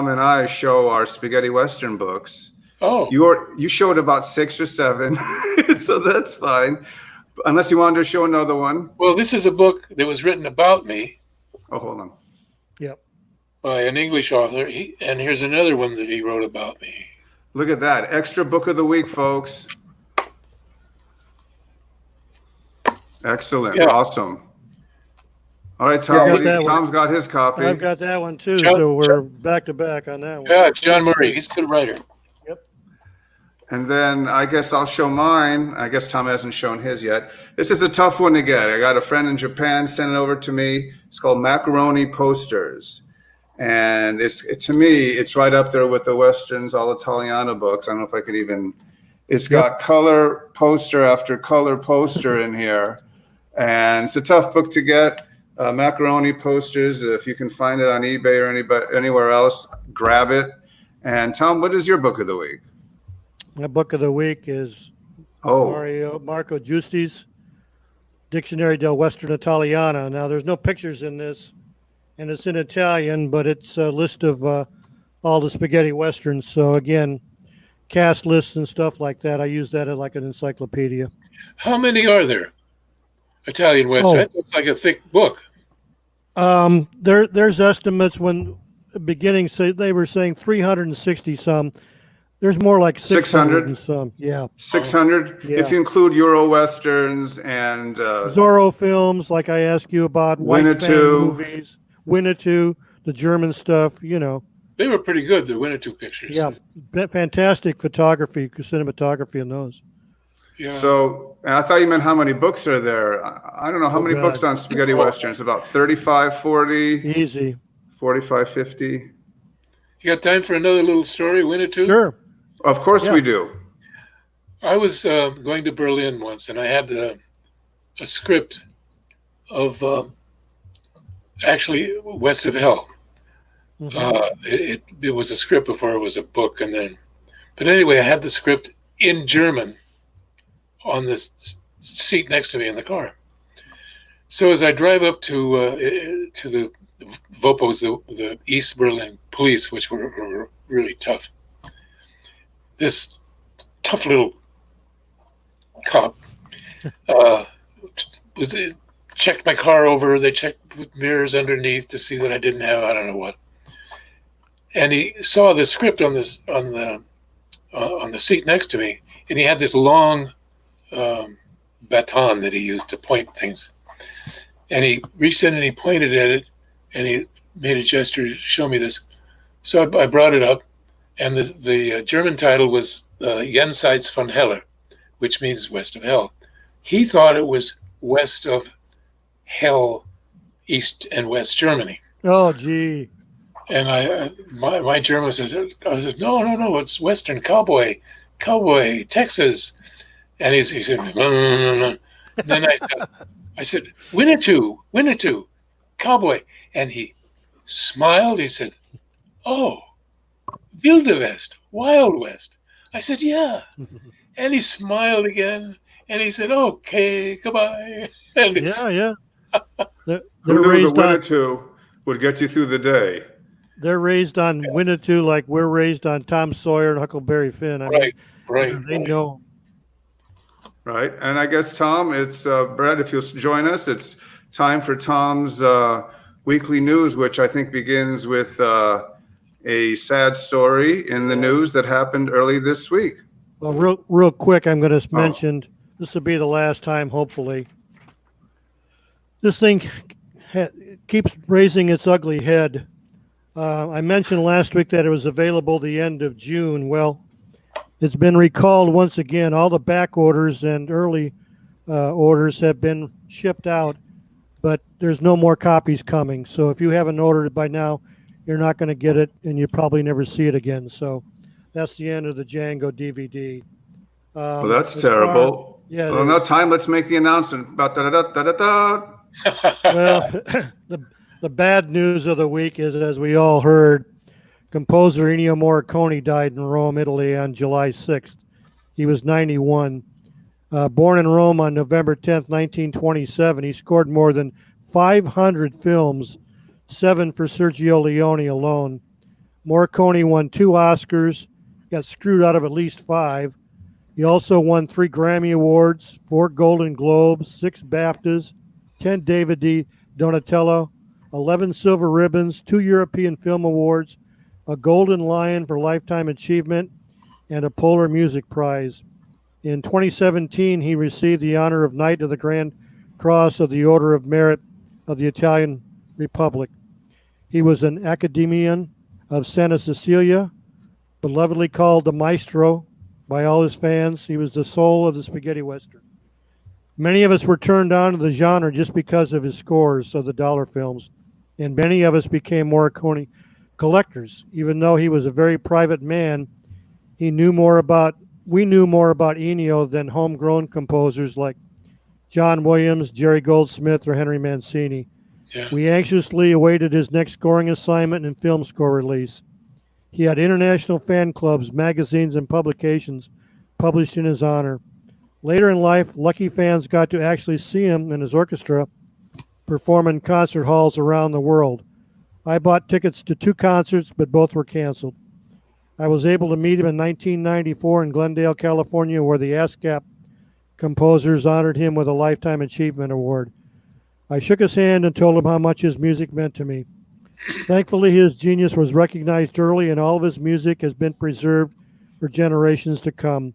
Speaker 2: and I show our spaghetti western books.
Speaker 4: Oh,
Speaker 2: you showed about 6 or 7, so that's fine. Unless you wanted to show another one.
Speaker 4: Well, this is a book that was written about me.
Speaker 2: Oh, hold on.
Speaker 3: Yep.
Speaker 4: By an English author. And here's another one that he wrote about me.
Speaker 2: Look at that. Extra book of the week, folks. Excellent. Yeah. Awesome. All right, Tom. Tom's got his copy.
Speaker 3: I've got that one too. So we're back to back on that one.
Speaker 4: Yeah, John Murray. He's a good writer.
Speaker 2: And then I guess I'll show mine. I guess Tom hasn't shown his yet. This is a tough one to get. I got a friend in Japan sent it over to me. It's called Macaroni Posters. And to me, it's right up there with the Westerns, all Italiano books. I don't know if I could even, it's got color poster after color poster in here. And it's a tough book to get. Macaroni Posters, if you can find it on eBay or anywhere else, grab it. And Tom, what is your book of the week?
Speaker 3: My book of the week is Marco Giusti's Dictionary del Western Italiano. Now, there's no pictures in this, and it's in Italian, but it's a list of all the spaghetti westerns. So, again, cast lists and stuff like that. I use that as like an encyclopedia.
Speaker 4: How many are there? Italian western? That looks like a thick book.
Speaker 3: There's estimates when the beginning they were saying 360 some. There's more like 600 and some. Yeah.
Speaker 2: 600? Yeah. If you include Euro Westerns and
Speaker 3: Zorro films, like I asked you about,
Speaker 2: Winnetou
Speaker 3: movies, Winnetou, the German stuff,
Speaker 4: They were pretty good, the Winnetou pictures.
Speaker 3: Yeah. Fantastic photography, cinematography in those.
Speaker 2: Yeah. So, and I thought you meant how many books are there. I don't know how many books on spaghetti westerns. About 35, 40?
Speaker 3: Easy.
Speaker 2: 45, 50?
Speaker 4: You got time for another little story, Winnetou?
Speaker 3: Sure.
Speaker 2: Of course we do.
Speaker 4: I was going to Berlin once, and I had a script of actually West of Hell. Mm-hmm. It was a script before it was a book, but anyway, I had the script in German on the seat next to me in the car. So as I drive up to the Vopos, the East Berlin police, which were really tough, this tough little cop checked my car over. They checked with mirrors underneath to see that I didn't have I don't know what. And he saw the script on the seat next to me, and he had this long baton that he used to point things. And he reached in and he pointed at it, and he made a gesture to show me this. So I brought it up, and the German title was Jenseits von Hölle, which means West of Hell. He thought it was West of Hell, East and West Germany.
Speaker 3: Oh, gee.
Speaker 4: And my German says, no, it's Western Cowboy, Texas. And he said, no. And then I said, Winnetou, Cowboy. And he smiled. He said, oh, Wilde West, Wild West. I said, yeah. And he smiled again. And he said, okay, goodbye. And
Speaker 3: yeah.
Speaker 2: Who knew the Winnetou would get you through the day?
Speaker 3: They're raised on Winnetou like we're raised on Tom Sawyer and Huckleberry Finn.
Speaker 4: Right.
Speaker 3: They know.
Speaker 2: Right. And I guess, Tom, it's Brett, if you'll join us, it's time for Tom's weekly news, which I think begins with a sad story in the news that happened early this week.
Speaker 3: Well, real quick, I'm going to mention this will be the last time, hopefully. This thing keeps raising its ugly head. I mentioned last week that it was available the end of June. Well, it's been recalled once again. All the back orders and early orders have been shipped out, but there's no more copies coming. So if you haven't ordered it by now, you're not going to get it, and you probably never see it again. So that's the end of the Django DVD.
Speaker 2: Well, that's terrible. Well, no time. Let's make the announcement.
Speaker 3: Well, the bad news of the week is, as we all heard, composer Ennio Morricone died in Rome, Italy on July 6th. He was 91. Born in Rome on November 10th, 1927, he scored more than 500 films, 7 for Sergio Leone alone. Morricone won 2 Oscars, got screwed out of at least 5. He also won 3 Grammy Awards, 4 Golden Globes, 6 BAFTAs, 10 David D. Donatello, 11 Silver Ribbons, 2 European Film Awards, a Golden Lion for Lifetime Achievement, and a Polar Music Prize. In 2017, he received the honor of Knight of the Grand Cross of the Order of Merit of the Italian Republic. He was an Academician of Santa Cecilia, belovedly called the Maestro by all his fans. He was the soul of the spaghetti western. Many of us were turned on to the genre just because of his scores of the dollar films, and many of us became Morricone collectors. Even though he was a very private man, we knew more about Ennio than homegrown composers like John Williams, Jerry Goldsmith, or Henry Mancini.
Speaker 4: Yeah.
Speaker 3: We anxiously awaited his next scoring assignment and film score release. He had international fan clubs, magazines, and publications published in his honor. Later in life, lucky fans got to actually see him and his orchestra perform in concert halls around the world. I bought tickets to 2 concerts, but both were canceled. I was able to meet him in 1994 in Glendale, California, where the ASCAP composers honored him with a Lifetime Achievement Award. I shook his hand and told him how much his music meant to me. Thankfully, his genius was recognized early, and all of his music has been preserved for generations to come.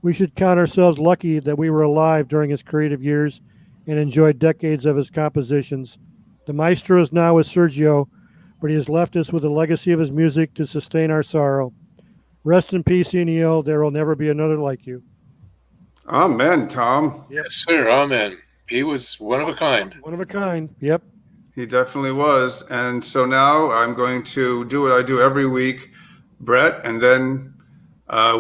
Speaker 3: We should count ourselves lucky that we were alive during his creative years and enjoyed decades of his compositions. The maestro is now with Sergio, but he has left us with a legacy of his music to sustain our sorrow. Rest in peace, Ennio. There will never be another like you.
Speaker 2: Amen, Tom.
Speaker 4: Yes, sir. Amen. He was one of a kind.
Speaker 3: One of a kind. Yep.
Speaker 2: He definitely was. And so now I'm going to do what I do every week, Brett, and then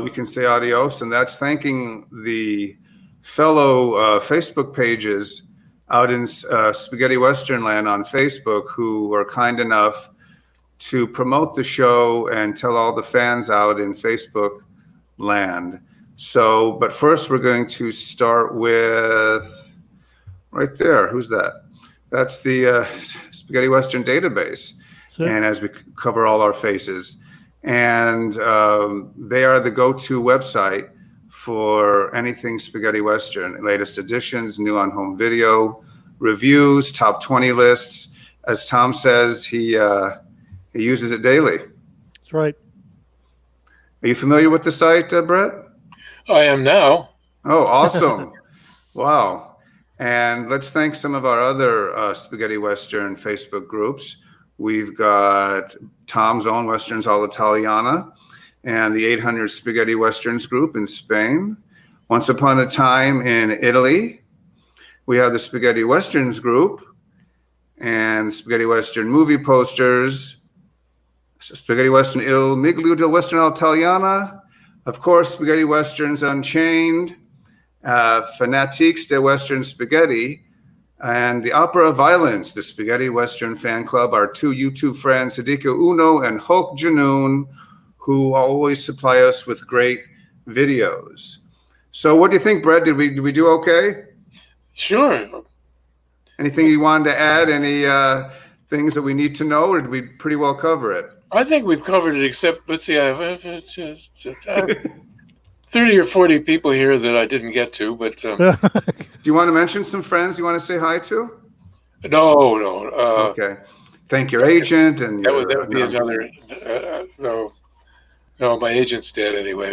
Speaker 2: we can say adios. And that's thanking the fellow Facebook pages out in Spaghetti Western Land on Facebook who are kind enough to promote the show and tell all the fans out in Facebook land. So, but first we're going to start with right there. Who's that? That's the Spaghetti Western database. Sure. And as we cover all our faces, and they are the go-to website for anything Spaghetti Western, latest editions, new on home video, reviews, top 20 lists. As Tom says, he uses it daily.
Speaker 3: That's right.
Speaker 2: Are you familiar with the site, Brett?
Speaker 4: I am now.
Speaker 2: Oh, awesome. Wow. And let's thank some of our other Spaghetti Western Facebook groups. We've got Tom's own Westerns All'Italiana and the 800 Spaghetti Westerns group in Spain. Once Upon a Time in Italy. We have the Spaghetti Westerns group and Spaghetti Western movie posters. Spaghetti Western Il Miglio del Western All'Italiana. Of course, Spaghetti Westerns Unchained, Fanatiques de Western Spaghetti, and the Opera of Violence, the Spaghetti Western fan club, our 2 YouTube friends, Hideko Uno and Hulk Janoon, who always supply us with great videos. So what do you think, Brett? Did we do okay?
Speaker 4: Sure.
Speaker 2: Anything you wanted to add? Any things that we need to know, or did we pretty well cover it?
Speaker 4: I think we've covered it, except, let's see, I have 30 or 40 people here that I didn't get to, but...
Speaker 2: Do you want to mention some friends you want to say hi to?
Speaker 4: No.
Speaker 2: Okay. Thank your agent and
Speaker 4: that would be another... no. No, my agent's dead anyway.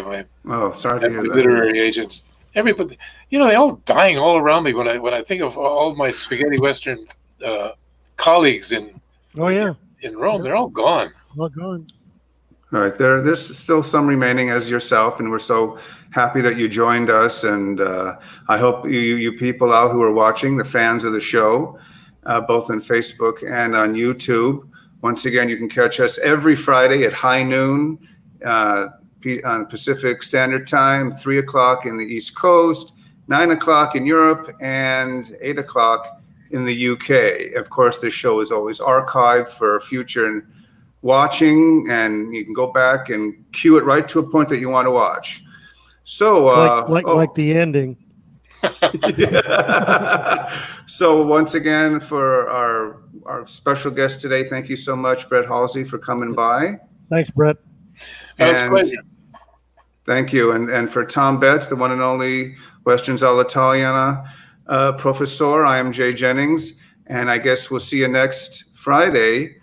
Speaker 2: Sorry to hear that.
Speaker 4: Literary agents. Everybody, they're all dying all around me when I think of all my spaghetti western colleagues in Rome.
Speaker 3: Yeah.
Speaker 4: They're all gone.
Speaker 3: All gone.
Speaker 2: All right, there's still some remaining as yourself, and we're so happy that you joined us. And I hope you people out who are watching, the fans of the show, both on Facebook and on YouTube. Once again, you can catch us every Friday at high noon on Pacific Standard Time, 3 o'clock in the East Coast, 9 o'clock in Europe, and 8 o'clock in the UK. Of course, this show is always archived for future watching, and you can go back and cue it right to a point that you want to watch. So,
Speaker 3: like the ending.
Speaker 2: So once again, for our special guest today, thank you so much, Brett Halsey, for coming by.
Speaker 3: Thanks, Brett.
Speaker 4: It's a pleasure.
Speaker 2: Thank you. And for Tom Betts, the one and only Westerns all'Italiana professor, I am Jay Jennings, and I guess we'll see you next Friday.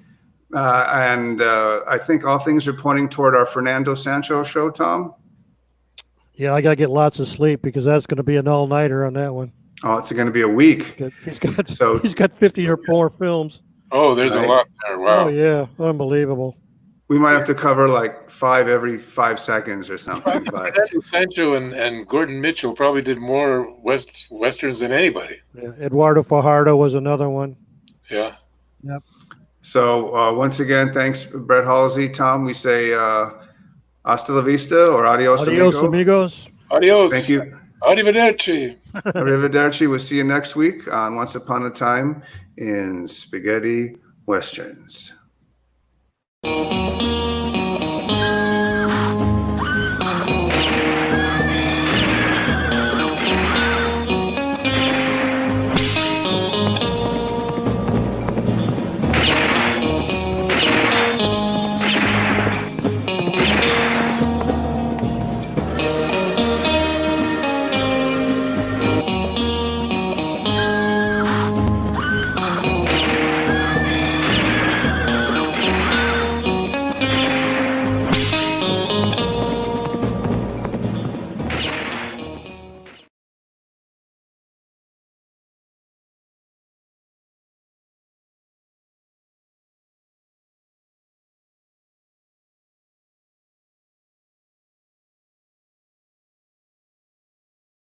Speaker 2: And I think all things are pointing toward our Fernando Sancho show, Tom.
Speaker 3: Yeah, I got to get lots of sleep because that's going to be an all-nighter on that one.
Speaker 2: Oh, it's going to be a week.
Speaker 3: He's got 50 or more films.
Speaker 4: Oh, there's a lot there. Wow.
Speaker 3: Oh, yeah. Unbelievable.
Speaker 2: We might have to cover like 5 every 5 seconds or something. But
Speaker 4: Sancho and Gordon Mitchell probably did more westerns than anybody.
Speaker 3: Yeah. Eduardo Fajardo was another one.
Speaker 4: Yeah.
Speaker 3: Yep.
Speaker 2: So once again, thanks, Brett Halsey. Tom, we say hasta la vista or adios,
Speaker 3: amigos.
Speaker 4: Adios.
Speaker 2: Thank you.
Speaker 4: Arrivederci.
Speaker 2: Arrivederci. We'll see you next week on Once Upon a Time in Spaghetti Westerns.